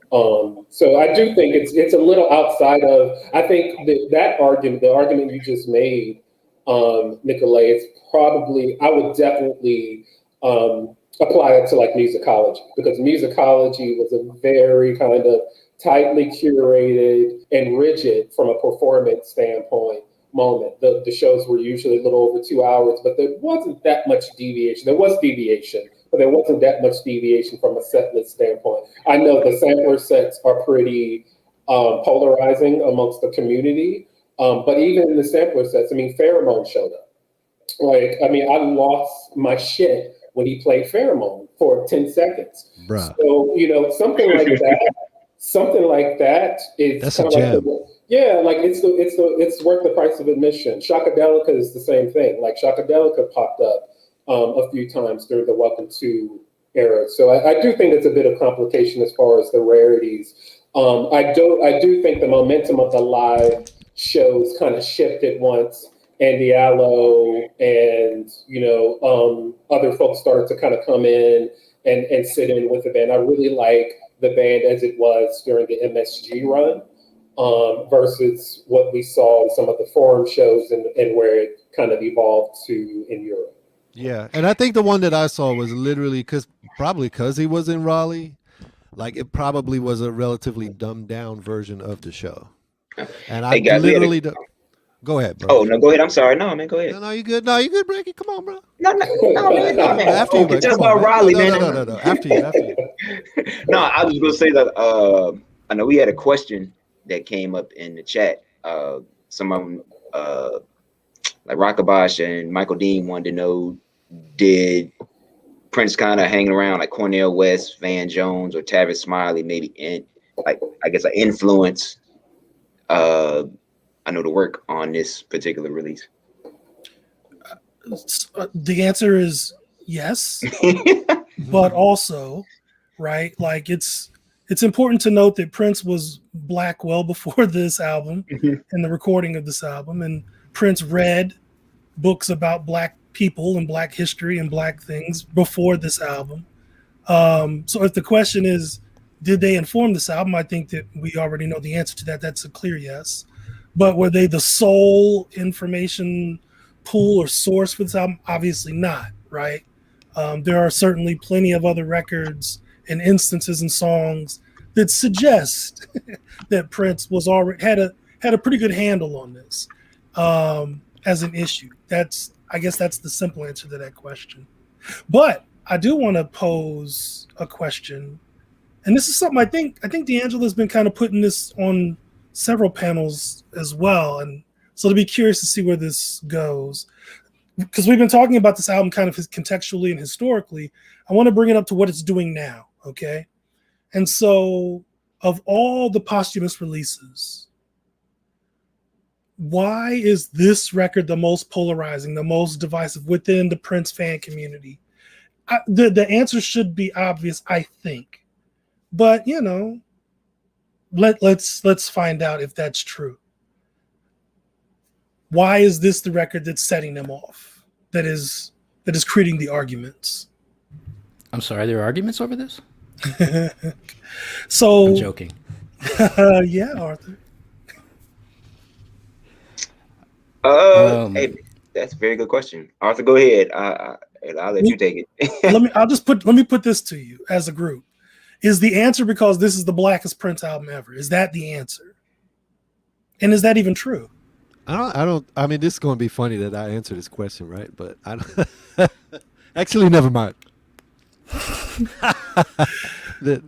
So I do think it's a little outside of, I think that argument, the argument you just made, Nicolay, is probably, I would definitely apply it to like musicology, because musicology was a very kind of tightly curated and rigid from a performance standpoint moment. The shows were usually a little over 2 hours, but there wasn't that much deviation. There was deviation, but there wasn't that much deviation from a set list standpoint. I know the sampler sets are pretty polarizing amongst the community, but even in the sampler sets, Pheromone showed up. I lost my shit when he played Pheromone for 10 seconds. Bruh. So, something like that is that's kind a of gem. it's worth the price of admission. Shockadelica is the same thing. Like Shockadelica popped up a few times during the Welcome to era. So I do think it's a bit of complication as far as the rarities. I do think the momentum of the live shows kind of shifted once Andy Allo and other folks started to kind of come in and sit in with the band. I really like the band as it was during the MSG run versus what we saw in some of the forum shows and where it kind of evolved to in Europe. Yeah, and I think the one that I saw was literally because he was in Raleigh, like it probably was a relatively dumbed down version of the show. And I literally go ahead, bro. Oh no, go ahead. I'm sorry. No, man, go ahead. No, you good. No, you good, Brecky. Come on, bro. No, man. After you, just about Raleigh, man. No. After you. No, I was gonna say that. I know we had a question that came up in the chat. Some of them, like Rockabosh and Michael Dean, wanted to know: did Prince kind of hanging around like Cornel West, Van Jones, or Tavis Smiley maybe an influence? I know the work on this particular release. The answer is yes, but also, right? Like it's important to note that Prince was Black well before this album and the recording of this album, and Prince read books about Black people and Black history and Black things before this album. So if the question is, did they inform this album? I think that we already know the answer to that. That's a clear yes. But were they the sole information pool or source for this album? Obviously not, right? There are certainly plenty of other records and instances and songs that suggest that Prince was already had a pretty good handle on this as an issue. I guess that's the simple answer to that question. But I do want to pose a question, and this is something I think D'Angela's been kind of putting this on several panels as well, and so to be curious to see where this goes, because we've been talking about this album kind of contextually and historically. I want to bring it up to what it's doing now, okay? And so, of all the posthumous releases, why is this record the most polarizing, the most divisive within the Prince fan community? The answer should be obvious, I think, but you know, let's find out if that's true. Why is this the record that's setting them off? That is creating the arguments. I'm sorry, there are arguments over this? So I'm joking. Yeah, Arthur. Hey, that's a very good question. Arthur, go ahead. I'll let you take it. Let me put this to you as a group. Is the answer because this is the blackest Prince album ever? Is that the answer? And is that even true? I mean, this is going to be funny that I answer this question, right? But I don't. Actually, never mind. No,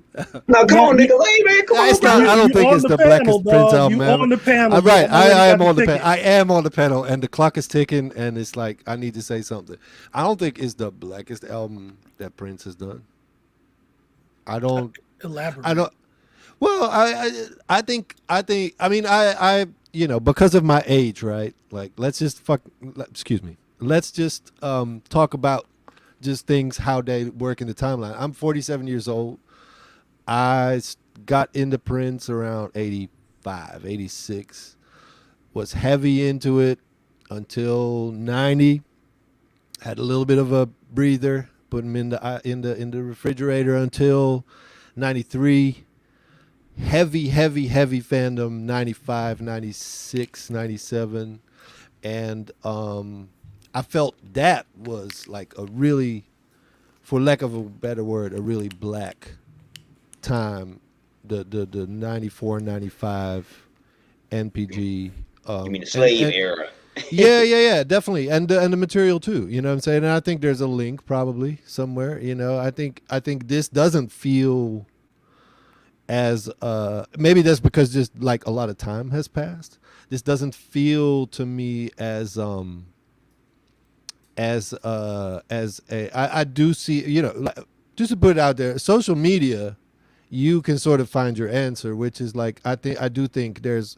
come on, Nicolay, man. Come on. I don't think it's the blackest Prince album ever. On the panel. Right, I am on the panel. I am on the panel, and the clock is ticking, and it's like I need to say something. I don't think it's the blackest album that Prince has done. I don't elaborate. I don't. Well, I think. I mean, I you know, because of my age, right? Like, let's just excuse me. Let's just talk about just things, how they work in the timeline. I'm 47 years old. I got into Prince around 85, 86. Was heavy into it until 90. Had a little bit of a breather. Put him in the refrigerator until 93. Heavy Fandom 95, 96, 97. And I felt that was like a really, for lack of a better word, a really black time. The 94, 95 NPG. You mean the slave era? Yeah, definitely, and the material too. You know what I'm saying? And I think there's a link probably somewhere. You know, I think this doesn't feel as maybe that's because just like a lot of time has passed. This doesn't feel to me as I do see, you know, just to put it out there, social media, you can sort of find your answer, which is like I do think there's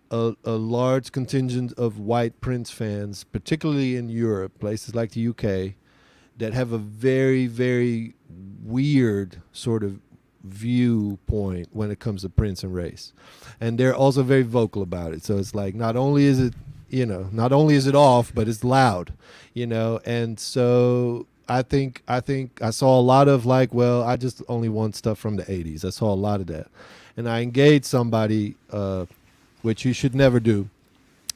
a large contingent of white Prince fans, particularly in Europe, places like the UK, that have a very, very weird sort of viewpoint when it comes to Prince and race. And they're also very vocal about it. So it's like, not only is it off, but it's loud, you know? And so I think I saw a lot of like, well, I just only want stuff from the 80s. I saw a lot of that. And I engaged somebody, which you should never do,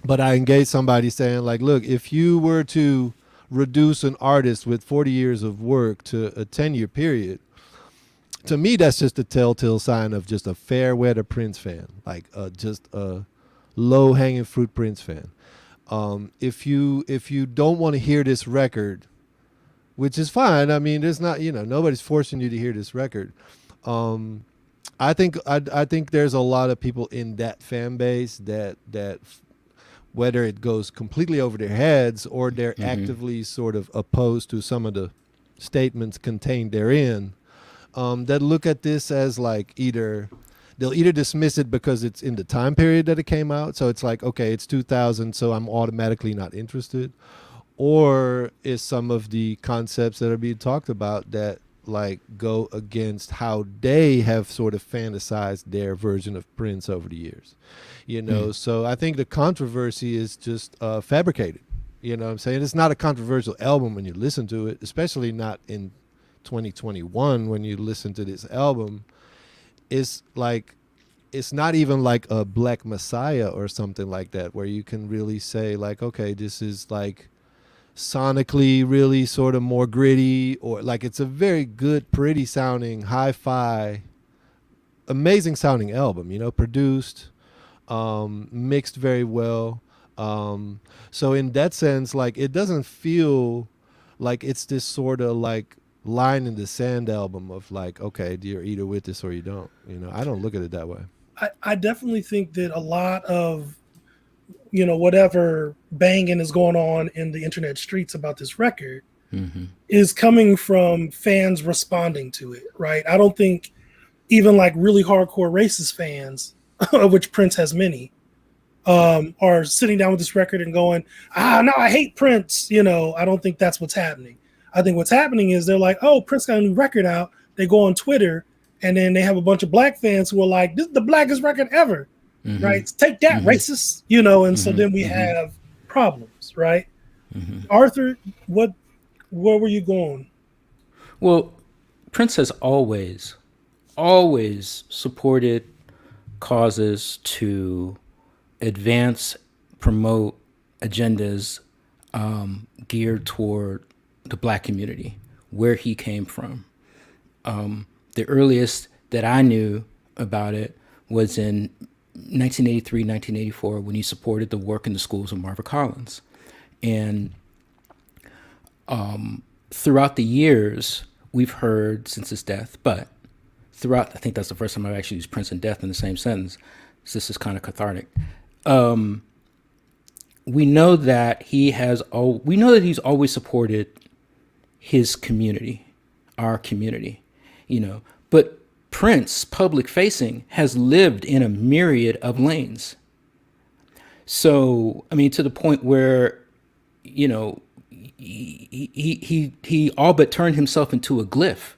but I engaged somebody saying like, look, if you were to reduce an artist with 40 years of work to a 10-year period, to me, that's just a telltale sign of just a fair weather Prince fan, like just a low-hanging fruit Prince fan. If you don't want to hear this record, which is fine. I mean, there's not, you know, nobody's forcing you to hear this record. I think there's a lot of people in that fan base that whether it goes completely over their heads or they're actively sort of opposed to some of the statements contained therein, that look at this as like they'll either dismiss it because it's in the time period that it came out. So it's like, okay, it's 2000, so I'm automatically not interested. Or is some of the concepts that are being talked about that like go against how they have sort of fantasized their version of Prince over the years, you know? So I think the controversy is just fabricated, you know what I'm saying? It's not a controversial album when you listen to it, especially not in 2021 when you listen to this album. It's like, it's not even like a Black Messiah or something like that where you can really say like, okay, this is like sonically really sort of more gritty, or like it's a very good, pretty sounding, hi-fi, amazing sounding album, produced, mixed very well. So in that sense, like it doesn't feel like it's this sort of like line in the sand album of like, okay, you're either with this or you don't. I don't look at it that way. I definitely think that a lot of whatever banging is going on in the internet streets about this record is coming from fans responding to it, right? I don't think even like really hardcore racist fans, of which Prince has many, are sitting down with this record and going, no, I hate Prince. I don't think that's what's happening. I think what's happening is they're like, oh, Prince got a new record out. They go on Twitter and then they have a bunch of black fans who are like, this is the blackest record ever. Right? Take that, racist, and so then we have problems, right? Arthur, where were you going? Well, Prince has always supported causes to advance, promote agendas geared toward the Black community, where he came from. The earliest that I knew about it was in 1983, 1984, when he supported the work in the schools of Marva Collins. And throughout the years, we've heard since his death, but I think that's the first time I've actually used Prince and death in the same sentence. So this is kind of cathartic. We know that he's always supported his community, our community, but Prince, public facing, has lived in a myriad of lanes. So, to the point where, he all but turned himself into a glyph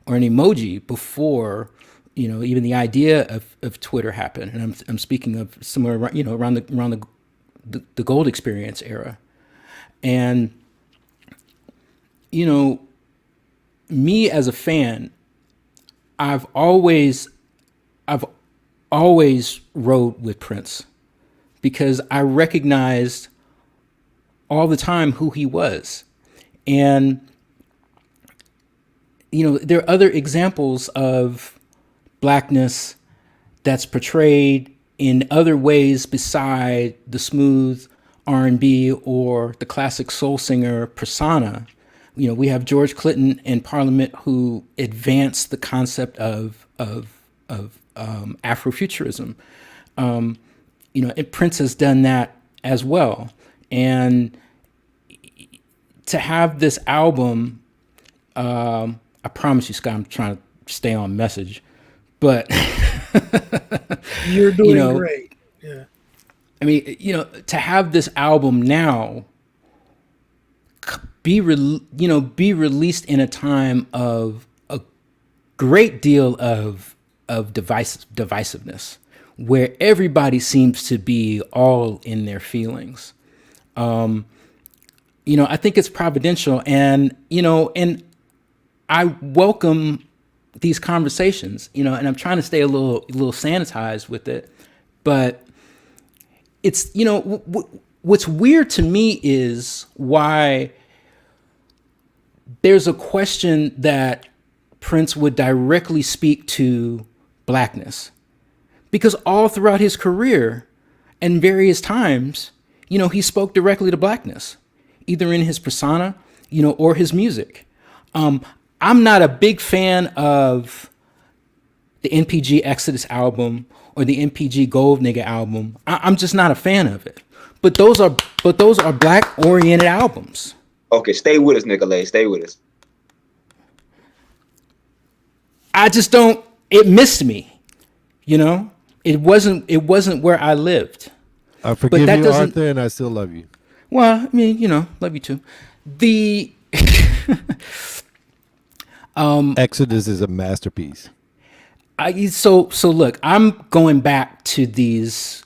or an emoji before, even the idea of Twitter happened. And I'm speaking of somewhere, around the Gold Experience era. And, me as a fan, I've always rode with Prince because I recognized all the time who he was. And, there are other examples of Blackness that's portrayed in other ways beside the smooth R&B or the classic soul singer persona. We have George Clinton in Parliament who advanced the concept of Afrofuturism. And Prince has done that as well. And to have this album, I promise you, Scott, I'm trying to stay on message, but you're doing great. Yeah. To have this album now be released in a time of a great deal of divisiveness, where everybody seems to be all in their feelings. I think it's providential, and I welcome these conversations, and I'm trying to stay a little sanitized with it, but it's, what's weird to me is why there's a question that Prince would directly speak to Blackness, because all throughout his career and various times, he spoke directly to Blackness, either in his persona, or his music. I'm not a big fan of the NPG Exodus album or the NPG Gold Nigga album. I'm just not a fan of it. But those are Black oriented albums. Okay, stay with us, Nicolay. Stay with us. I just don't. It missed me. It wasn't where I lived. I forgive you, Arthur, and I still love you. Well, love you too. The Exodus is a masterpiece. So look, I'm going back to these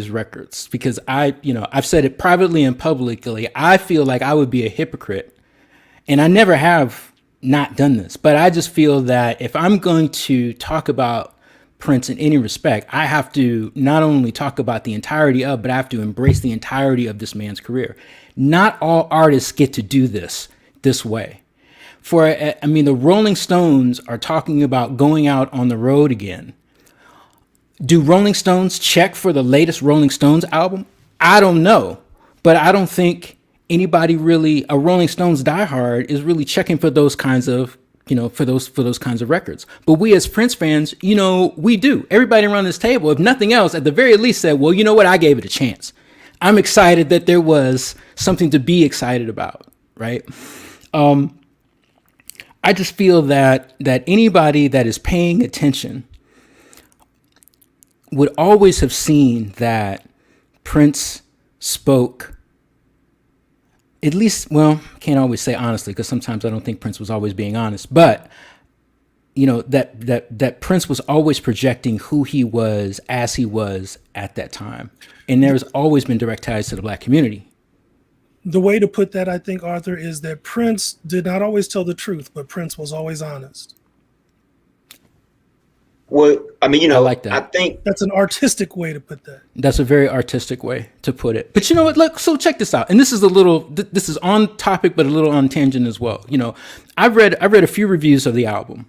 records because I've said it privately and publicly. I feel like I would be a hypocrite, and I never have not done this, but I just feel that if I'm going to talk about Prince in any respect, I have to not only talk about the entirety of, but I have to embrace the entirety of this man's career. Not all artists get to do this way. The Rolling Stones are talking about going out on the road again. Do Rolling Stones check for the latest Rolling Stones album? I don't know, but I don't think anybody really, a Rolling Stones diehard, is really checking for those kinds of, for those kinds of records. But we as Prince fans, we do. Everybody around this table, if nothing else, at the very least said, well, you know what? I gave it a chance. I'm excited that there was something to be excited about, right? I just feel that anybody that is paying attention would always have seen that Prince spoke, at least, well, can't always say honestly, because sometimes I don't think Prince was always being honest, but that Prince was always projecting who he was as he was at that time. And there's always been direct ties to the Black community. The way to put that, I think, Arthur, is that Prince did not always tell the truth, but Prince was always honest. Well, I like that. I think that's an artistic way to put that. That's a very artistic way to put it. But you know what? Look, so check this out. And this is this is on topic, but a little on tangent as well. I've read a few reviews of the album,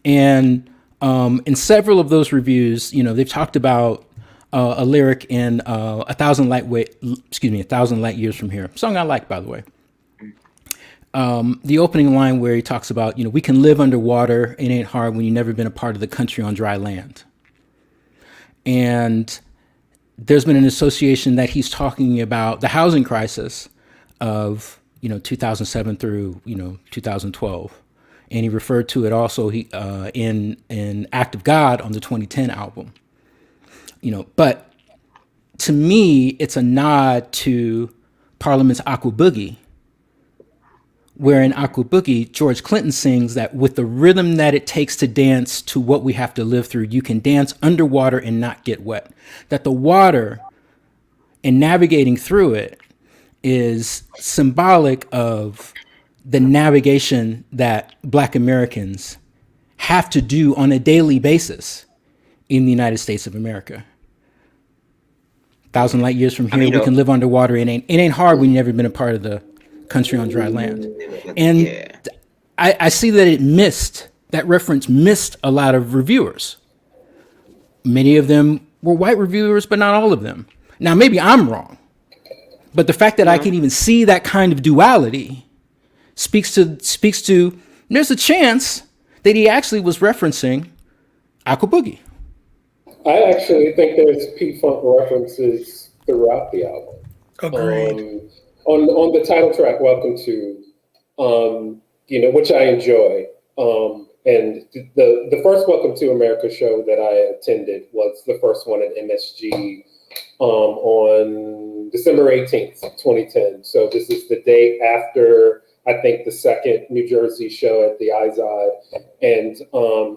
and in several of those reviews, they've talked about a lyric in 1,000 light years from here. Song I like, by the way. The opening line where he talks about, we can live underwater. It ain't hard when you've never been a part of the country on dry land. And there's been an association that he's talking about the housing crisis of, 2007 through, 2012. And he referred to it also in Act of God on the 2010 album. But to me, it's a nod to Parliament's Aqua Boogie, where in Aqua Boogie, George Clinton sings that with the rhythm that it takes to dance to what we have to live through, you can dance underwater and not get wet. That the water and navigating through it is symbolic of the navigation that Black Americans have to do on a daily basis in the United States of America. 1,000 light years from here, we can live underwater. It ain't hard when you've never been a part of the country on dry land. And I see that that reference missed a lot of reviewers. Many of them were white reviewers, but not all of them. Now, maybe I'm wrong, but the fact that I can even see that kind of duality speaks to there's a chance that he actually was referencing Aqua Boogie. I actually think there's P-Funk references throughout the album. Agreed. On the title track, Welcome To, which I enjoy. And the first Welcome to America show that I attended was the first one at MSG on December 18th, 2010. So this is the day after, I think, the second New Jersey show at the Izod. And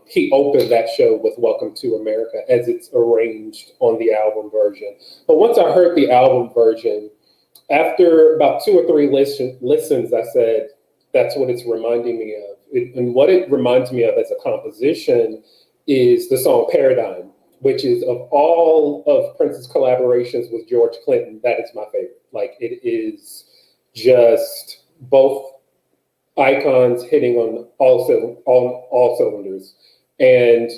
he opened that show with Welcome to America as it's arranged on the album version. But once I heard the album version, after about 2 or 3 listens, I said, that's what it's reminding me of. And what it reminds me of as a composition is the song Paradigm, which is, of all of Prince's collaborations with George Clinton, that is my favorite. Like, it is just both icons hitting on all cylinders. And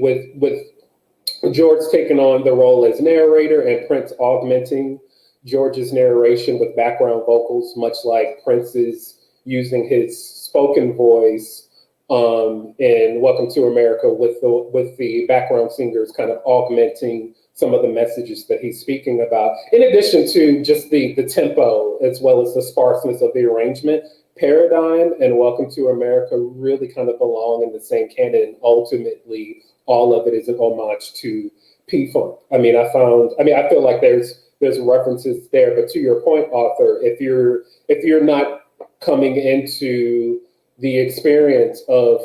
with George taking on the role as narrator and Prince augmenting George's narration with background vocals, much like Prince is using his spoken voice in Welcome to America with the background singers kind of augmenting some of the messages that he's speaking about. In addition to just the tempo, as well as the sparseness of the arrangement, Paradigm and Welcome to America really kind of belong in the same canon, and ultimately all of it is an homage to P-Funk. I feel like there's references there, but to your point, Arthur, if you're not coming into the experience of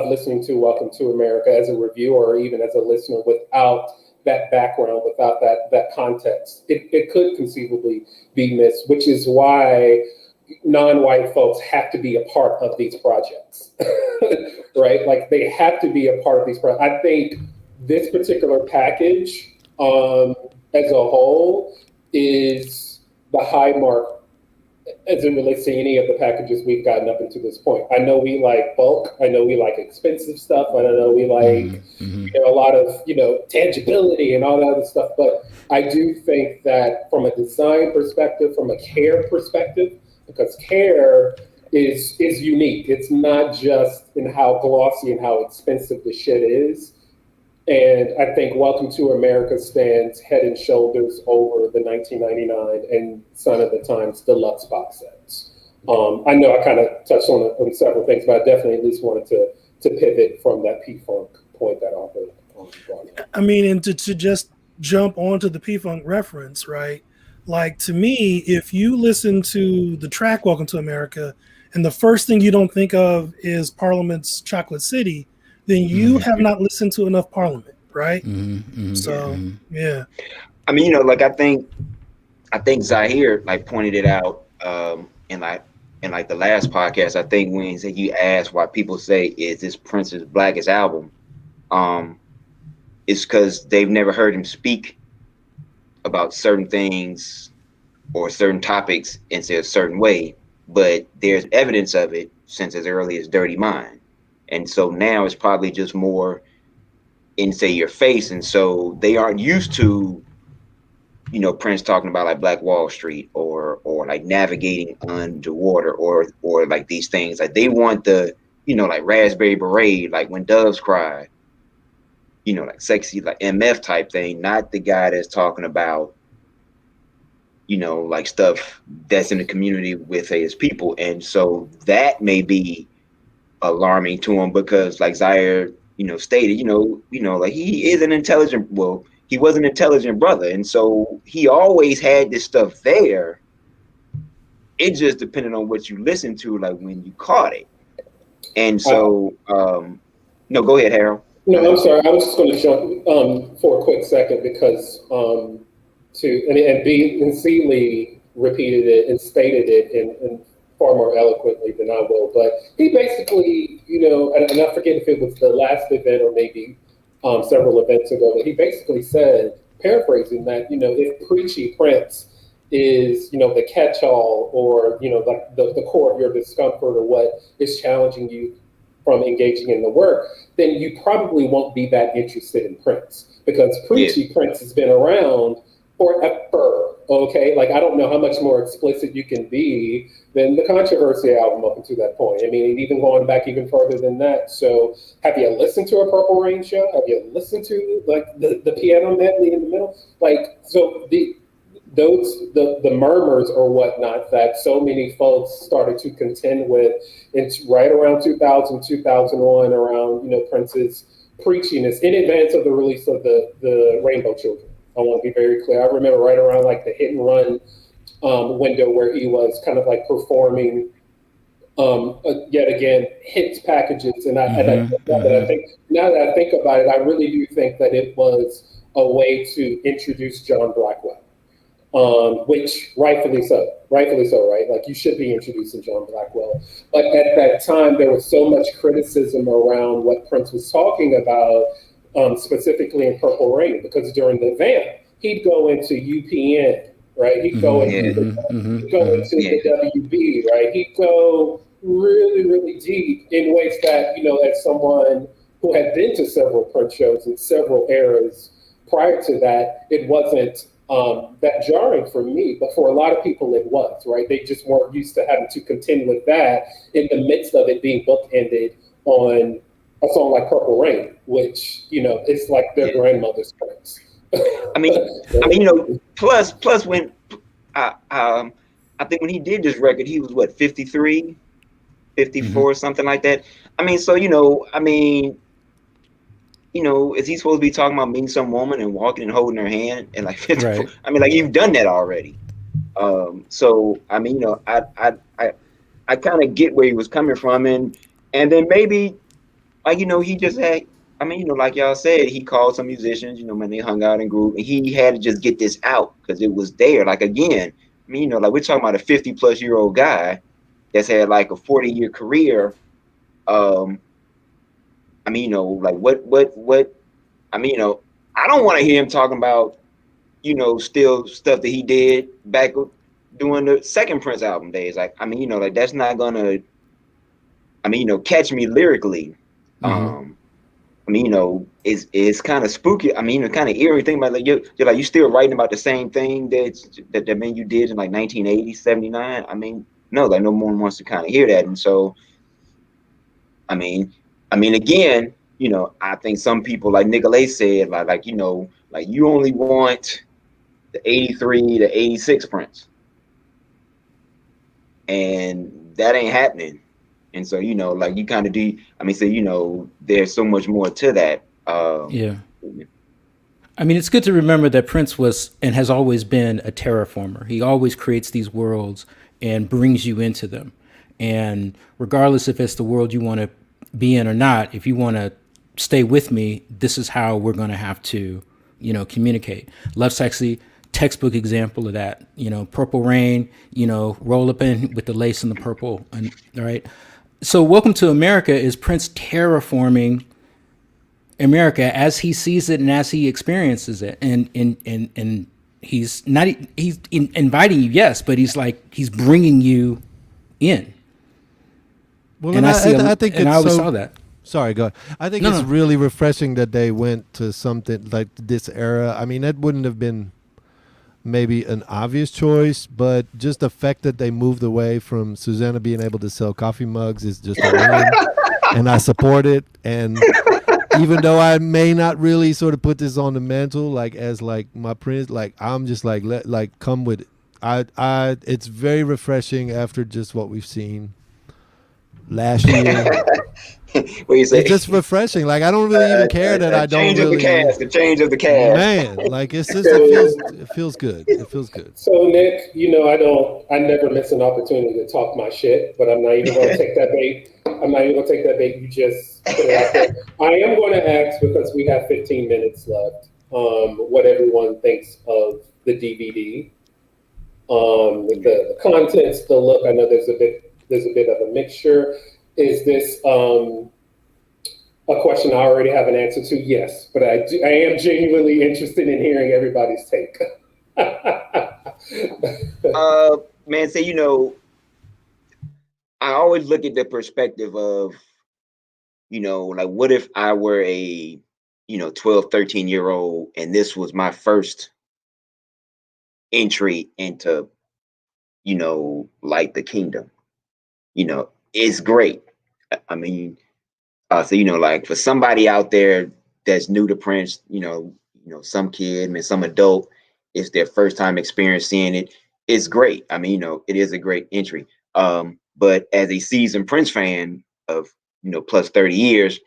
listening to Welcome to America as a reviewer or even as a listener without that background, without that context, it could conceivably be missed, which is why non-white folks have to be a part of these projects, right? Like, they have to be a part of these projects. I think this particular package as a whole is the high mark as it relates to any of the packages we've gotten up until this point. I know we like bulk. I know we like expensive stuff. I know we like a lot of tangibility and all that other stuff. But I do think that from a design perspective, from a care perspective, because care is unique. It's not just in how glossy and how expensive the shit is. And I think Welcome to America stands head and shoulders over the 1999 and Sign of the Times Deluxe box sets. I know I kind of touched on several things, but I definitely at least wanted to pivot from that P-Funk point that Arthur brought up. I mean, and to just jump onto the P-Funk reference, right? Like, to me, if you listen to the track Welcome to America and the first thing you don't think of is Parliament's Chocolate City, then you have not listened to enough Parliament, right? Yeah. I mean, like I think Zahir like pointed it out in the last podcast. I think when he asked why people say is this Prince's blackest album, it's because they've never heard him speak about certain things or certain topics in a certain way, but there's evidence of it since as early as Dirty Mind. And so now it's probably just more in, say, your face. And so they aren't used to, Prince talking about like Black Wall Street or like navigating underwater or like these things. Like they want the, like Raspberry Beret, like When Doves Cry, like sexy, like MF type thing, not the guy that's talking about, like stuff that's in the community with his people. And so that may be alarming to him because like Zaire, stated, like he is an intelligent, he was an intelligent brother. And so he always had this stuff there. It just depended on what you listened to, like when you caught it. And so, no, go ahead, Harold. No, I'm sorry. I was just going to jump for a quick second because and B and C Lee repeated it and stated it in far more eloquently than I will, but he basically, and I forget if it was the last event or maybe several events ago, but he basically said, paraphrasing that, if preachy Prince is, the catch-all or, like the core of your discomfort or what is challenging you from engaging in the work, then you probably won't be that interested in Prince because preachy Prince has been around forever. Okay, like I don't know how much more explicit you can be than the Controversy album up until that point. I mean, even going back even further than that. So, have you listened to a Purple Rain show? Have you listened to like the piano medley in the middle? Like, so the murmurs or whatnot that so many folks started to contend with. It's right around 2000, 2001, around Prince's preachiness in advance of the release of the Rainbow Children. I want to be very clear. I remember right around like the Hit and Run window where he was kind of like performing yet again hits packages. And I think now that I think about it, I really do think that it was a way to introduce John Blackwell, which rightfully so, right? Like you should be introducing John Blackwell. But at that time, there was so much criticism around what Prince was talking about. Specifically in Purple Rain, because during the Vamp, he'd go into UPN, right? He'd go into the WB, right? He'd go really, really deep in ways that, as someone who had been to several Prince shows in several eras prior to that, it wasn't that jarring for me, but for a lot of people it was, right? They just weren't used to having to contend with that in the midst of it being bookended on a song like Purple Rain, which, it's like their grandmother's Prince. I mean, plus when I think when he did this record, he was what, 53, 54, something like that. I mean, so, is he supposed to be talking about meeting some woman and walking and holding her hand and like 54? Right. I mean, like you've done that already. So I mean, I kind of get where he was coming from, and then maybe. Like, he just had, I mean, like y'all said, he called some musicians, when they hung out in group, and he had to just get this out because it was there. Like, again, I mean, like we're talking about a 50-plus-year-old guy that's had like a 40-year career. I mean, like what I mean, I don't want to hear him talking about, still stuff that he did back during the second Prince album days. Like, I mean, like that's not gonna, catch me lyrically. Mm-hmm. I mean, it's kind of spooky. I mean, kind of eerie thing about like you still writing about the same thing that man you did in like 1980, 79. I mean, no, like no one wants to kind of hear that. And so, I mean, again, I think some people like Nicolay said, like you only want the 83 to 86 Prince, and that ain't happening. And so, like you kind of do. I mean, so there's so much more to that. Yeah. I mean, it's good to remember that Prince was and has always been a terraformer. He always creates these worlds and brings you into them. And regardless if it's the world you want to be in or not, if you want to stay with me, this is how we're going to have to, communicate. Love Sexy, textbook example of that. Purple Rain, roll up in with the lace and the purple. And, all right. So Welcome to America is Prince terraforming America as he sees it and as he experiences it, and he's inviting you, yes, but he's bringing you in. Well, And I think and it's I always so, saw that. Sorry, go ahead. I think No, it's no. really refreshing that they went to something like this era. I mean, that wouldn't have been maybe an obvious choice, but just the fact that they moved away from Susanna being able to sell coffee mugs is just a win, and I support it. And even though I may not really sort of put this on the mantle, like as like my Prince, like I'm just like come with it. It's very refreshing after just what we've seen last year. What you say? It's just refreshing. Like I don't really even care that I don't change of the really. cast. The change of the cast. Man, like it's just it feels good. It feels good. So Nick, I never miss an opportunity to talk my shit, but I'm not even going to take that bait. I'm not even going to take that bait. You just put it out there. I am going to ask, because we have 15 minutes left, what everyone thinks of the DVD, the contents, the look. I know there's a bit of a mixture. Is this a question I already have an answer to? Yes, but I am genuinely interested in hearing everybody's take. Man, say, I always look at the perspective of, like what if I were a, 12, 13-year-old and this was my first entry into, like the kingdom. It's great. I mean, so like for somebody out there that's new to Prince, some kid, man, some adult, it's their first time experiencing it. It's great. I mean, it is a great entry. But as a seasoned Prince fan of plus 30 years,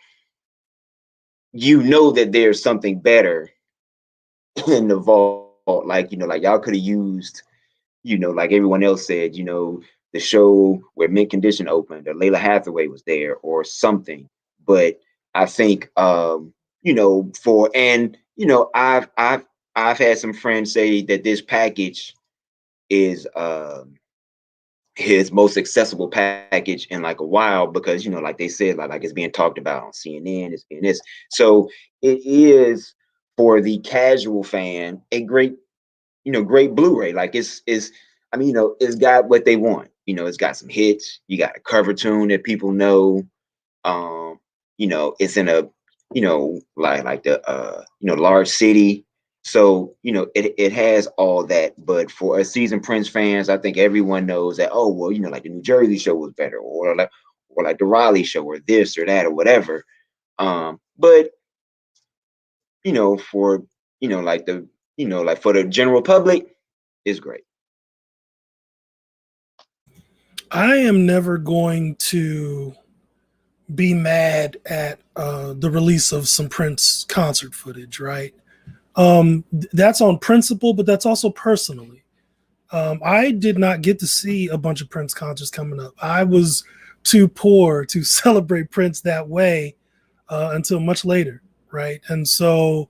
that there's something better in the vault. Like like y'all could have used, like everyone else said, the show where Mint Condition opened, or Layla Hathaway was there, or something. But I think, I've had some friends say that this package is his most accessible package in like a while, because like they said, like it's being talked about on CNN, it's being this. So it is, for the casual fan, a great Blu-ray. Like it's I mean, it's got what they want. It's got some hits. You got a cover tune that people know. It's in a, like the large city. So, it has all that. But for a seasoned Prince fans, I think everyone knows that, oh, well, like the New Jersey show was better, or like the Raleigh show, or this or that or whatever. But for like the like for the general public, it's great. I am never going to be mad at the release of some Prince concert footage, right? That's on principle, but that's also personally. I did not get to see a bunch of Prince concerts coming up. I was too poor to celebrate Prince that way until much later, right? And so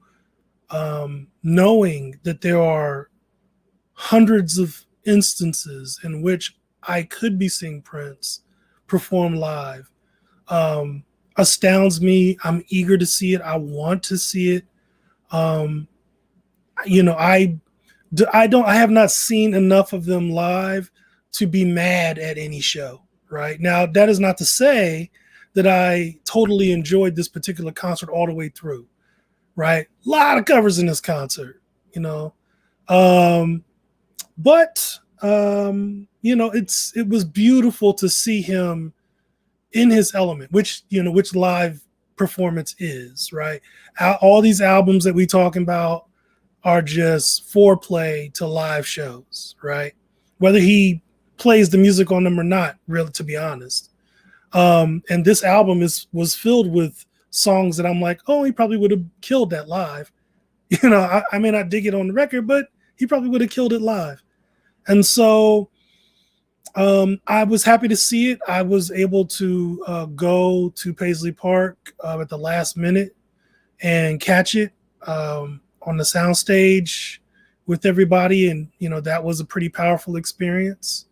knowing that there are hundreds of instances in which I could be seeing Prince perform live astounds me. I'm eager to see it. I want to see it. You know, I have not seen enough of them live to be mad at any show. Right now, that is not to say that I totally enjoyed this particular concert all the way through. Right, a lot of covers in this concert. You know, but you know, it was beautiful to see him in his element, which live performance is, right? All these albums that we talking about are just foreplay to live shows, right? Whether he plays the music on them or not, really, to be honest. And this album was filled with songs that I'm like, oh, he probably would have killed that live. You know, I may not dig it on the record, but he probably would have killed it live. And so I was happy to see it. I was able to go to Paisley Park at the last minute and catch it on the soundstage with everybody. And, you know, that was a pretty powerful experience.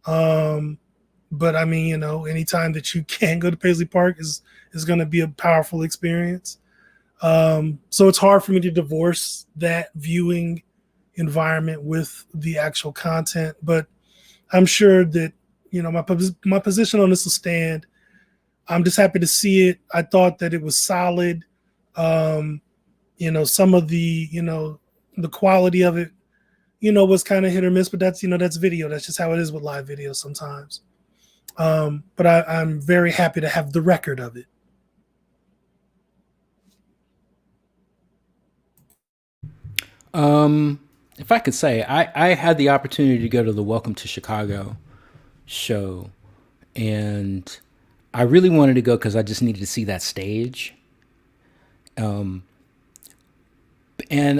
But I mean, you know, anytime that you can go to Paisley Park is going to be a powerful experience. So it's hard for me to divorce that viewing environment with the actual content, but I'm sure that, you know, my position on this will stand. I'm just happy to see it. I thought that it was solid. You know, some of the, you know, the quality of it, you know, was kind of hit or miss, but that's, you know, that's video. That's just how it is with live videos sometimes. But I'm very happy to have the record of it. If I could say, I had the opportunity to go to the Welcome to Chicago show, and I really wanted to go because I just needed to see that stage. And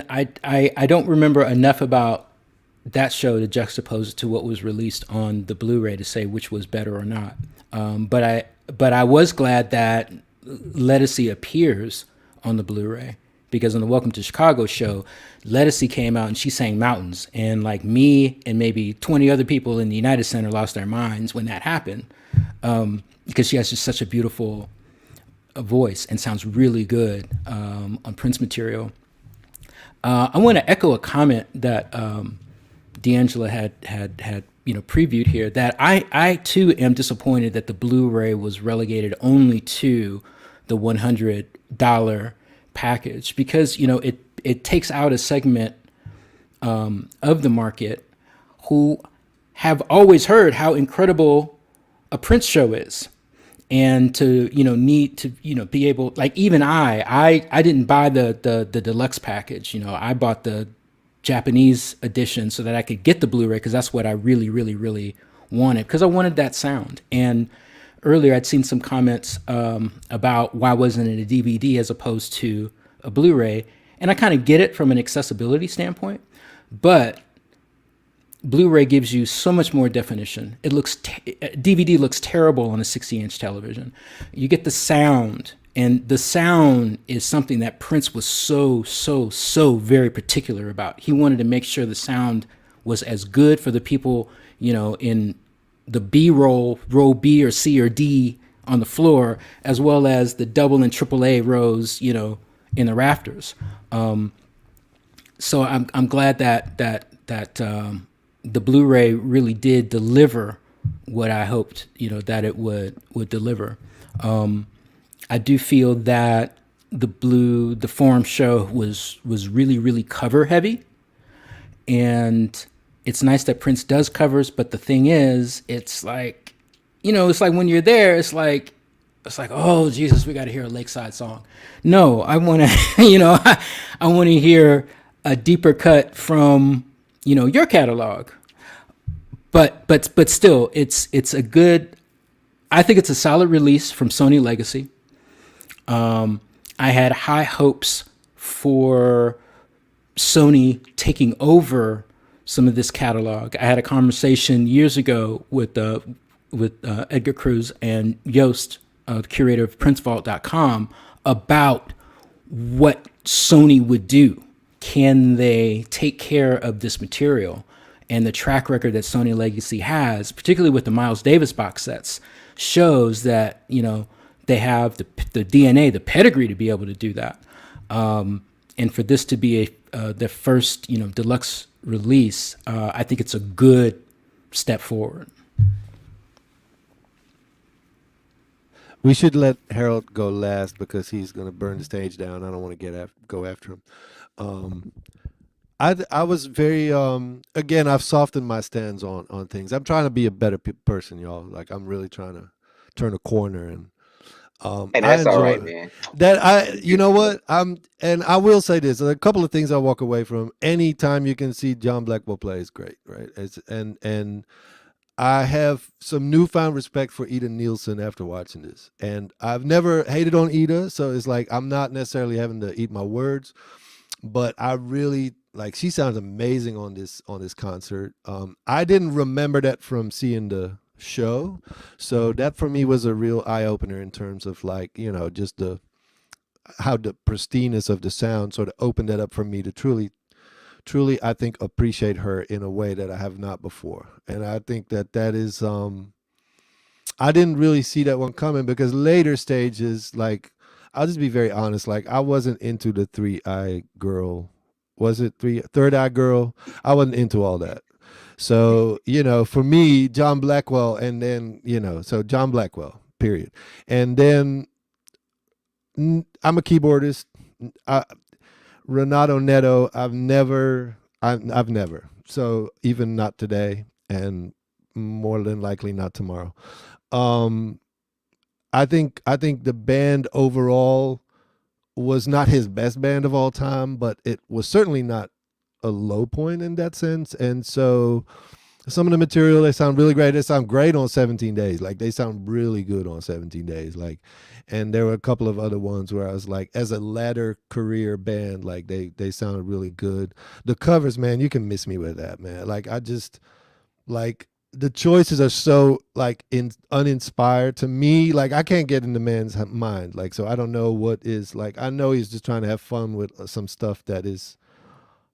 I don't remember enough about that show to juxtapose it to what was released on the Blu-ray to say which was better or not. But I was glad that Lettucey appears on the Blu-ray, because on the Welcome to Chicago show, Lettucey came out and she sang Mountains, and like me and maybe 20 other people in the United Center lost their minds when that happened, because she has just such a beautiful voice and sounds really good on Prince material. I want to echo a comment that D'Angela had previewed here, that I too am disappointed that the Blu-ray was relegated only to the $100 package, because it takes out a segment of the market who have always heard how incredible a Prince show is, and to need to be able, like, even I didn't buy the deluxe package. I bought the Japanese edition so that I could get the Blu-ray, because that's what I really, really, really wanted, because I wanted that sound. And earlier I'd seen some comments about why wasn't it a DVD as opposed to a Blu-ray, and I kind of get it from an accessibility standpoint, but Blu-ray gives you so much more definition. It looks DVD looks terrible on a 60-inch television. You get the sound, and the sound is something that Prince was so very particular about. He wanted to make sure the sound was as good for the people, in the B-roll, row B or C or D on the floor, as well as the double and triple A rows, in the rafters. So I'm glad that the Blu-ray really did deliver what I hoped, that it would deliver. I do feel that the Forum show was really, really cover heavy, and it's nice that Prince does covers, but the thing is, it's like, it's like when you're there, it's like, oh Jesus, we got to hear a Lakeside song. No, I want to, I want to hear a deeper cut from, your catalog. But still, it's a good, I think it's a solid release from Sony Legacy. I had high hopes for Sony taking over some of this catalog. I had a conversation years ago with Edgar Cruz and Yost, the curator of PrinceVault.com, about what Sony would do. Can they take care of this material? And the track record that Sony Legacy has, particularly with the Miles Davis box sets, shows that, they have the DNA, the pedigree to be able to do that. And for this to be their first, deluxe release, I think it's a good step forward. We should let Harold go last because he's going to burn the stage down. I don't want to go after him. I was very again, I've softened my stance on things. I'm trying to be a better person, y'all. Like I'm really trying to turn a corner, and And that's all right, man. you know what, and I will say this: a couple of things I walk away from. Anytime you can see John Blackwell play is great, right? And I have some newfound respect for Ida Nielsen after watching this, and I've never hated on Ida, so it's like I'm not necessarily having to eat my words, but I really like. She sounds amazing on this concert. I didn't remember that from seeing the show, so that for me was a real eye opener in terms of like just how the pristineness of the sound sort of opened that up for me to truly I think appreciate her in a way that I have not before. And I think that is I didn't really see that one coming, because later stages, like I'll just be very honest, like I wasn't into the Third Eye Girl. I wasn't into all that. So, for me, John Blackwell, and then, so John Blackwell, period. And then I'm a keyboardist. Renato Neto, I've never. So even not today, and more than likely not tomorrow. I think the band overall was not his best band of all time, but it was certainly not a low point in that sense. And so some of the material, they sound really great. They sound great on 17 Days. Like they sound really good on 17 Days. Like, and there were a couple of other ones where I was like, as a latter career band, like they sounded really good. The covers, man, you can miss me with that, man. Like I just like the choices are so like uninspired to me. Like I can't get in the man's mind. Like, so I don't know what is like, I know he's just trying to have fun with some stuff that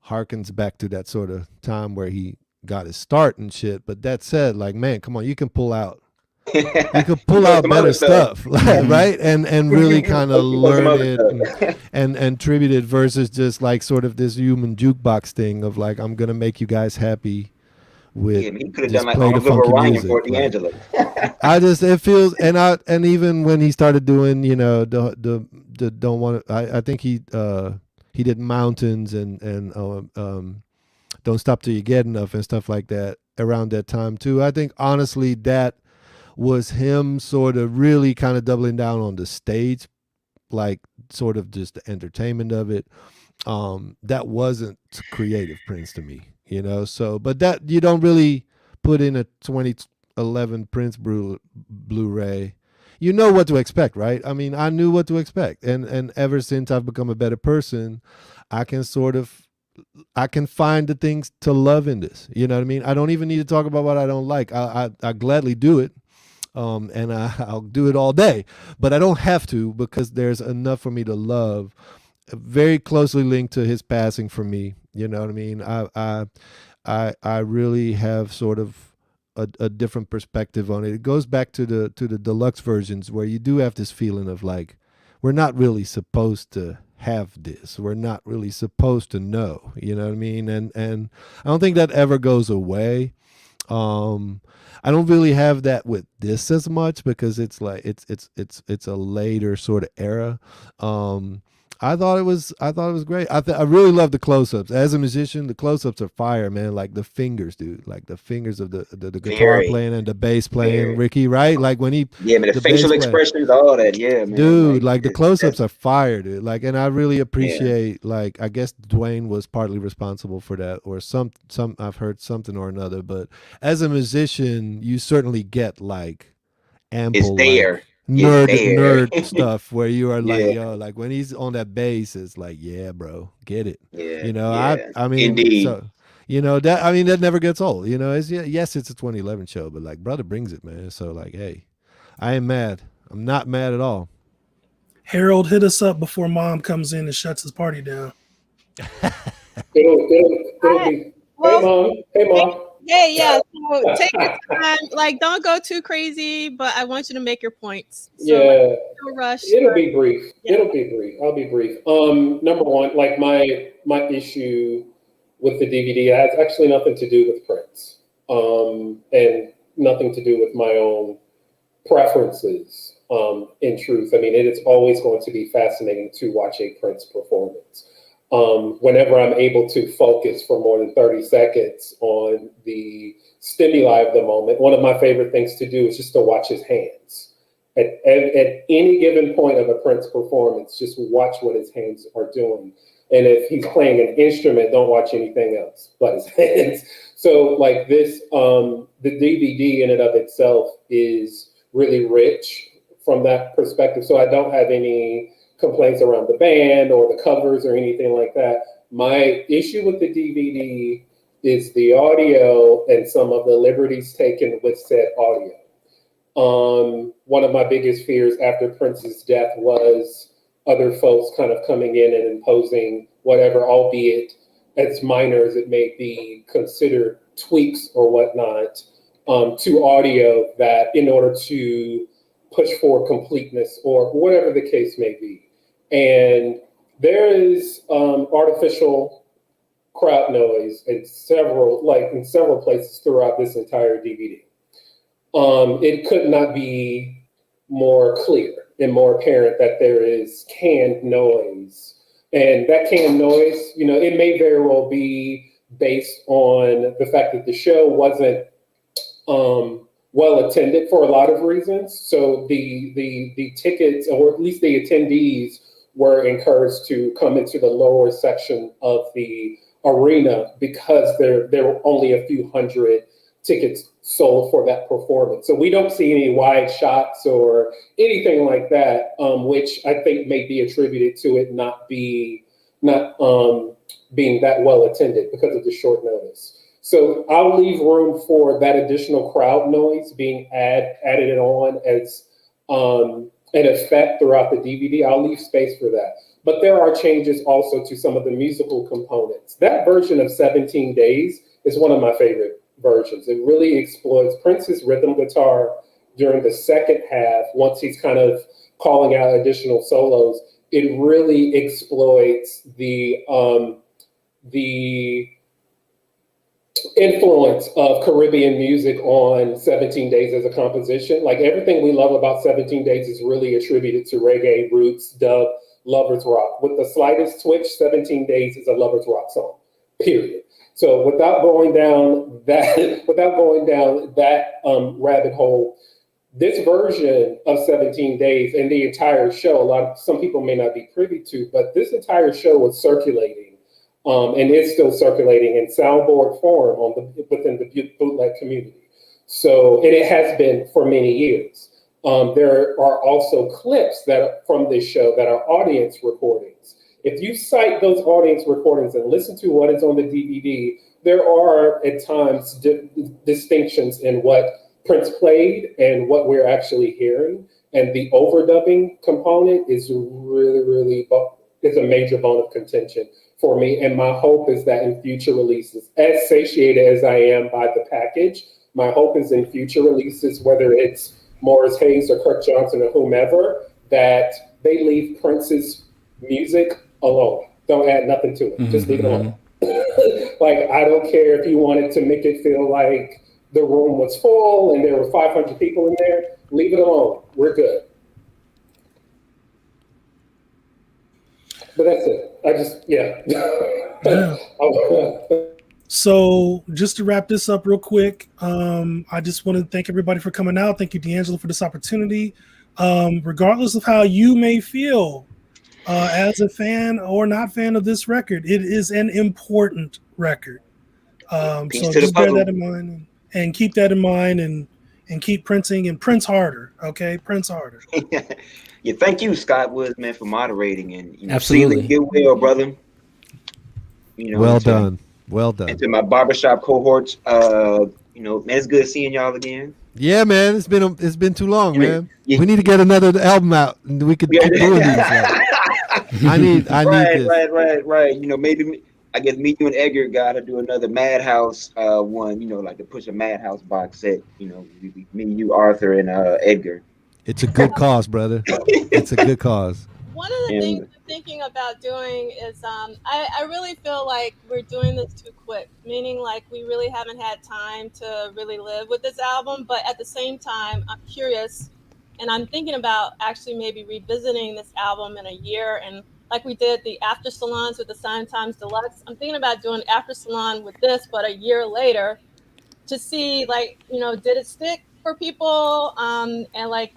harkens back to that sort of time where he got his start and shit. But that said, like, man, come on, you can pull out better stuff, right? And really kind of learn it and tribute it versus just like sort of this human jukebox thing of like, I'm gonna make you guys happy with he could have just done like play the Oliver funky Ryan music. for D'Angelo. It feels, and even when he started doing, the don't want to, I think he did Mountains and Don't Stop Till You Get Enough and stuff like that around that time too. I think honestly that was him sort of really kind of doubling down on the stage, like sort of just the entertainment of it. That wasn't creative Prince to me, so, but that you don't really put in a 2011 Prince Blu-ray. You know what to expect, right? I mean, I knew what to expect. And ever since I've become a better person, I can find the things to love in this. You know what I mean? I don't even need to talk about what I don't like. I gladly do it. And I'll do it all day, but I don't have to, because there's enough for me to love, very closely linked to his passing for me. You know what I mean? I really have sort of a different perspective on it. It goes back to the deluxe versions where you do have this feeling of like, we're not really supposed to have this. We're not really supposed to know, you know what I mean? And I don't think that ever goes away. I don't really have that with this as much, because it's like it's a later sort of era. I thought it was great. I really love the close-ups. As a musician, the close-ups are fire, man. Like the fingers, dude. Like the fingers of the guitar playing and the bass playing, Ricky, right? Like when he man, the facial expressions, all that, yeah, man. Dude, like the close-ups are fire, dude. Like, and I really appreciate, like, I guess Dwayne was partly responsible for that, or some I've heard something or another. But as a musician, you certainly get like ample, it's there. Like, nerd stuff where you are like, yo, like when he's on that bass, it's like, yeah, bro, get it. I mean, indeed. So, that never gets old. Yes, it's a 2011 show, but like, brother brings it, man. So like, hey, I ain't mad. I'm not mad at all. Harold, hit us up before Mom comes in and shuts his party down. It'll be, hey, Mom. Yeah. So take your time. Like, don't go too crazy, but I want you to make your points. So, Yeah. no rush. It'll be brief. Yeah. It'll be brief. I'll be brief. Number one, like my issue with the DVD has actually nothing to do with Prince, and nothing to do with my own preferences. In truth, I mean, it is always going to be fascinating to watch a Prince performance. Whenever I'm able to focus for more than 30 seconds on the stimuli of the moment, one of my favorite things to do is just to watch his hands. At any given point of a Prince performance, just watch what his hands are doing. And if he's playing an instrument, don't watch anything else but his hands. So like this, the DVD in and of itself is really rich from that perspective. So I don't have any complaints around the band or the covers or anything like that. My issue with the DVD is the audio and some of the liberties taken with said audio. One of my biggest fears after Prince's death was other folks kind of coming in and imposing whatever, albeit as minor as it may be, considered tweaks or whatnot to audio that in order to push for completeness or whatever the case may be. And there is artificial crowd noise in several places throughout this entire DVD. It could not be more clear and more apparent that there is canned noise. And that canned noise, you know, it may very well be based on the fact that the show wasn't well attended for a lot of reasons. So the tickets, or at least the attendees, were encouraged to come into the lower section of the arena because there were only a few hundred tickets sold for that performance. So we don't see any wide shots or anything like that, which I think may be attributed to it not being that well attended because of the short notice. So I'll leave room for that additional crowd noise being added on as an effect throughout the DVD. I'll leave space for that. But there are changes also to some of the musical components. That version of 17 Days is one of my favorite versions. It really exploits Prince's rhythm guitar during the second half. Once he's kind of calling out additional solos, it really exploits the influence of Caribbean music on 17 Days as a composition. Like everything we love about 17 Days is really attributed to reggae, roots, dub, lovers rock. With the slightest twitch, 17 Days is a lovers rock song, period. So without going down that rabbit hole, this version of 17 Days and the entire show, some people may not be privy to, but this entire show was circulating and is still circulating in soundboard form within the bootleg community. So, and it has been for many years. There are also clips from this show that are audience recordings. If you cite those audience recordings and listen to what is on the DVD, there are at times distinctions in what Prince played and what we're actually hearing. And the overdubbing component is really is a major bone of contention for me. And my hope is that in future releases, as satiated as I am by the package, my hope is in future releases, whether it's Morris Hayes or Kirk Johnson or whomever, that they leave Prince's music alone. Don't add nothing to it. Just leave it alone. Like, I don't care if you wanted to make it feel like the room was full and there were 500 people in there. Leave it alone. We're good. But that's it. Yeah. So just to wrap this up real quick, I just want to thank everybody for coming out. Thank you, D'Angelo, for this opportunity. Regardless of how you may feel as a fan or not fan of this record, it is an important record. So just bear that in mind and keep that in mind and keep printing and Prince harder. Okay, Prince harder. Yeah, thank you, Scott Woods, man, for moderating and absolutely get well, brother. You know, well done. And to my barbershop cohorts, man, it's good seeing y'all again. Yeah, man, it's been too long, man. Yeah. We need to get another album out, and we could keep doing these. I need this. Right. You know, maybe I guess me, you, and Edgar got to do another Madhouse one. You know, like to push a Madhouse box set. You know, me, you, Arthur, and Edgar. It's a good cause, brother. It's a good cause. One of the things I'm thinking about doing is I really feel like we're doing this too quick, meaning like we really haven't had time to really live with this album. But at the same time, I'm curious, and I'm thinking about actually maybe revisiting this album in a year. And like we did the after salons with the Sign Times Deluxe, I'm thinking about doing after salon with this, but a year later, to see like, you know, did it stick for people, and like,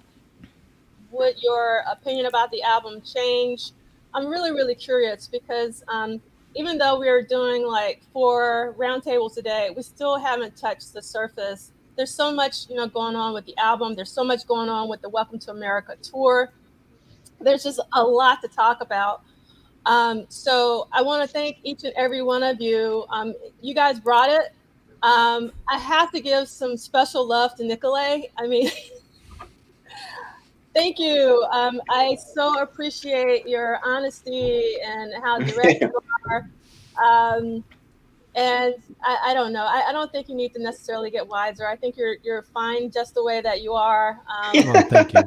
would your opinion about the album change? I'm really, really curious because even though we're doing like 4 roundtables today, we still haven't touched the surface. There's so much, you know, going on with the album. There's so much going on with the Welcome to America tour. There's just a lot to talk about. So I want to thank each and every one of you. You guys brought it. I have to give some special love to Nicolay. I mean, thank you. I so appreciate your honesty and how direct you are. And I don't know. I don't think you need to necessarily get wiser. I think you're fine just the way that you are. Thank you.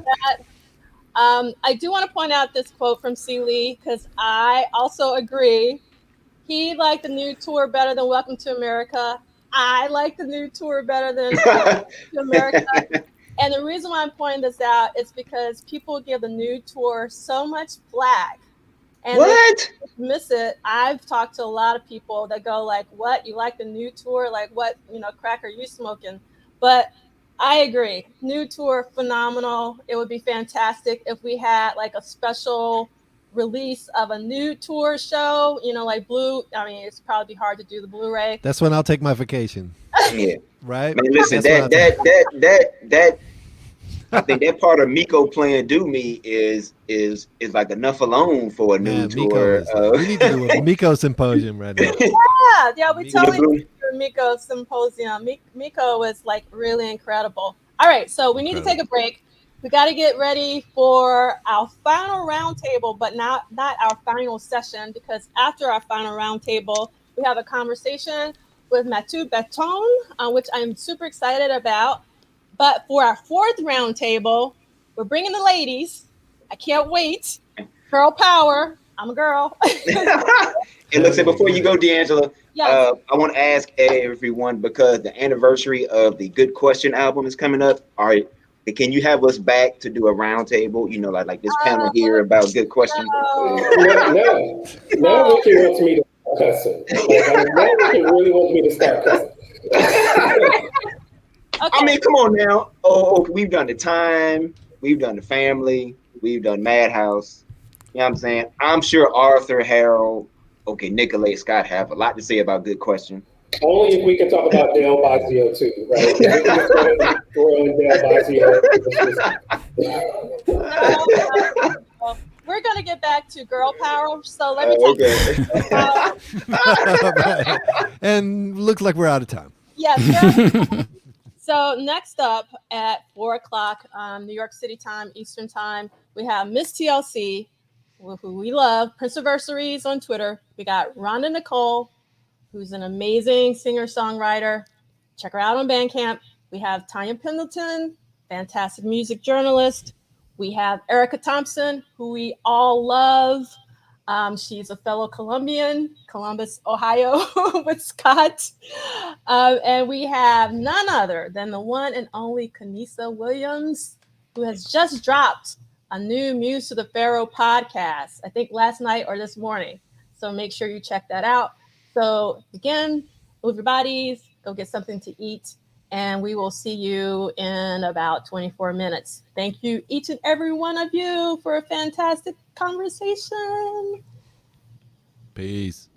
I do want to point out this quote from C. Lee because I also agree. He liked the new tour better than Welcome to America. I like the new tour better than Welcome to America. And the reason why I'm pointing this out is because people give the new tour so much flack. And what? They miss it. I've talked to a lot of people that go like, what? You like the new tour? Like what, you know, crack are you smoking? But I agree. New tour, phenomenal. It would be fantastic if we had like a special release of a new tour show, you know, like I mean, it's probably hard to do the Blu-ray. That's when I'll take my vacation. Yeah. Right? Man, listen, that I think that part of Miko playing Do Me is like enough alone for a new tour. We need to do a Miko symposium right now. Yeah, we totally need to do a Miko symposium. Miko was like really incredible. All right, so we need to take a break. We got to get ready for our final roundtable, but not our final session, because after our final roundtable, we have a conversation with Mathieu Beton, which I'm super excited about. But for our 4th roundtable, we're bringing the ladies. I can't wait. Girl power. I'm a girl. And listen, before you go, D'Angela, yes. I want to ask everyone, because the anniversary of the Good Question album is coming up. All right, can you have us back to do a roundtable? You know, like this panel here about Good Question. Now Ricky wants me to start cussing. Now Ricky really wants me to start cussing. Okay. I mean, come on now. Oh, we've done the Time, we've done the Family, we've done Madhouse. You know what I'm saying? I'm sure Arthur, Harold, Nicolay, Scott have a lot to say about Good Question. Only if we can talk about Del Bazio too, right? We can just throw in Del Bazio. We're going to get back to girl power, so let me talk. Right. And looks like we're out of time. Yes. So next up at 4 o'clock, New York City time, Eastern time, we have Miss TLC, who we love, Princeversaries on Twitter. We got Rhonda Nicole, who's an amazing singer-songwriter. Check her out on Bandcamp. We have Tanya Pendleton, fantastic music journalist. We have Erica Thompson, who we all love. She's a fellow Colombian, Columbus, Ohio, with Scott. And we have none other than the one and only Kanisa Williams, who has just dropped a new Muse to the Pharaoh podcast, I think last night or this morning. So make sure you check that out. So again, move your bodies, go get something to eat, and we will see you in about 24 minutes. Thank you, each and every one of you, for a fantastic conversation. Peace.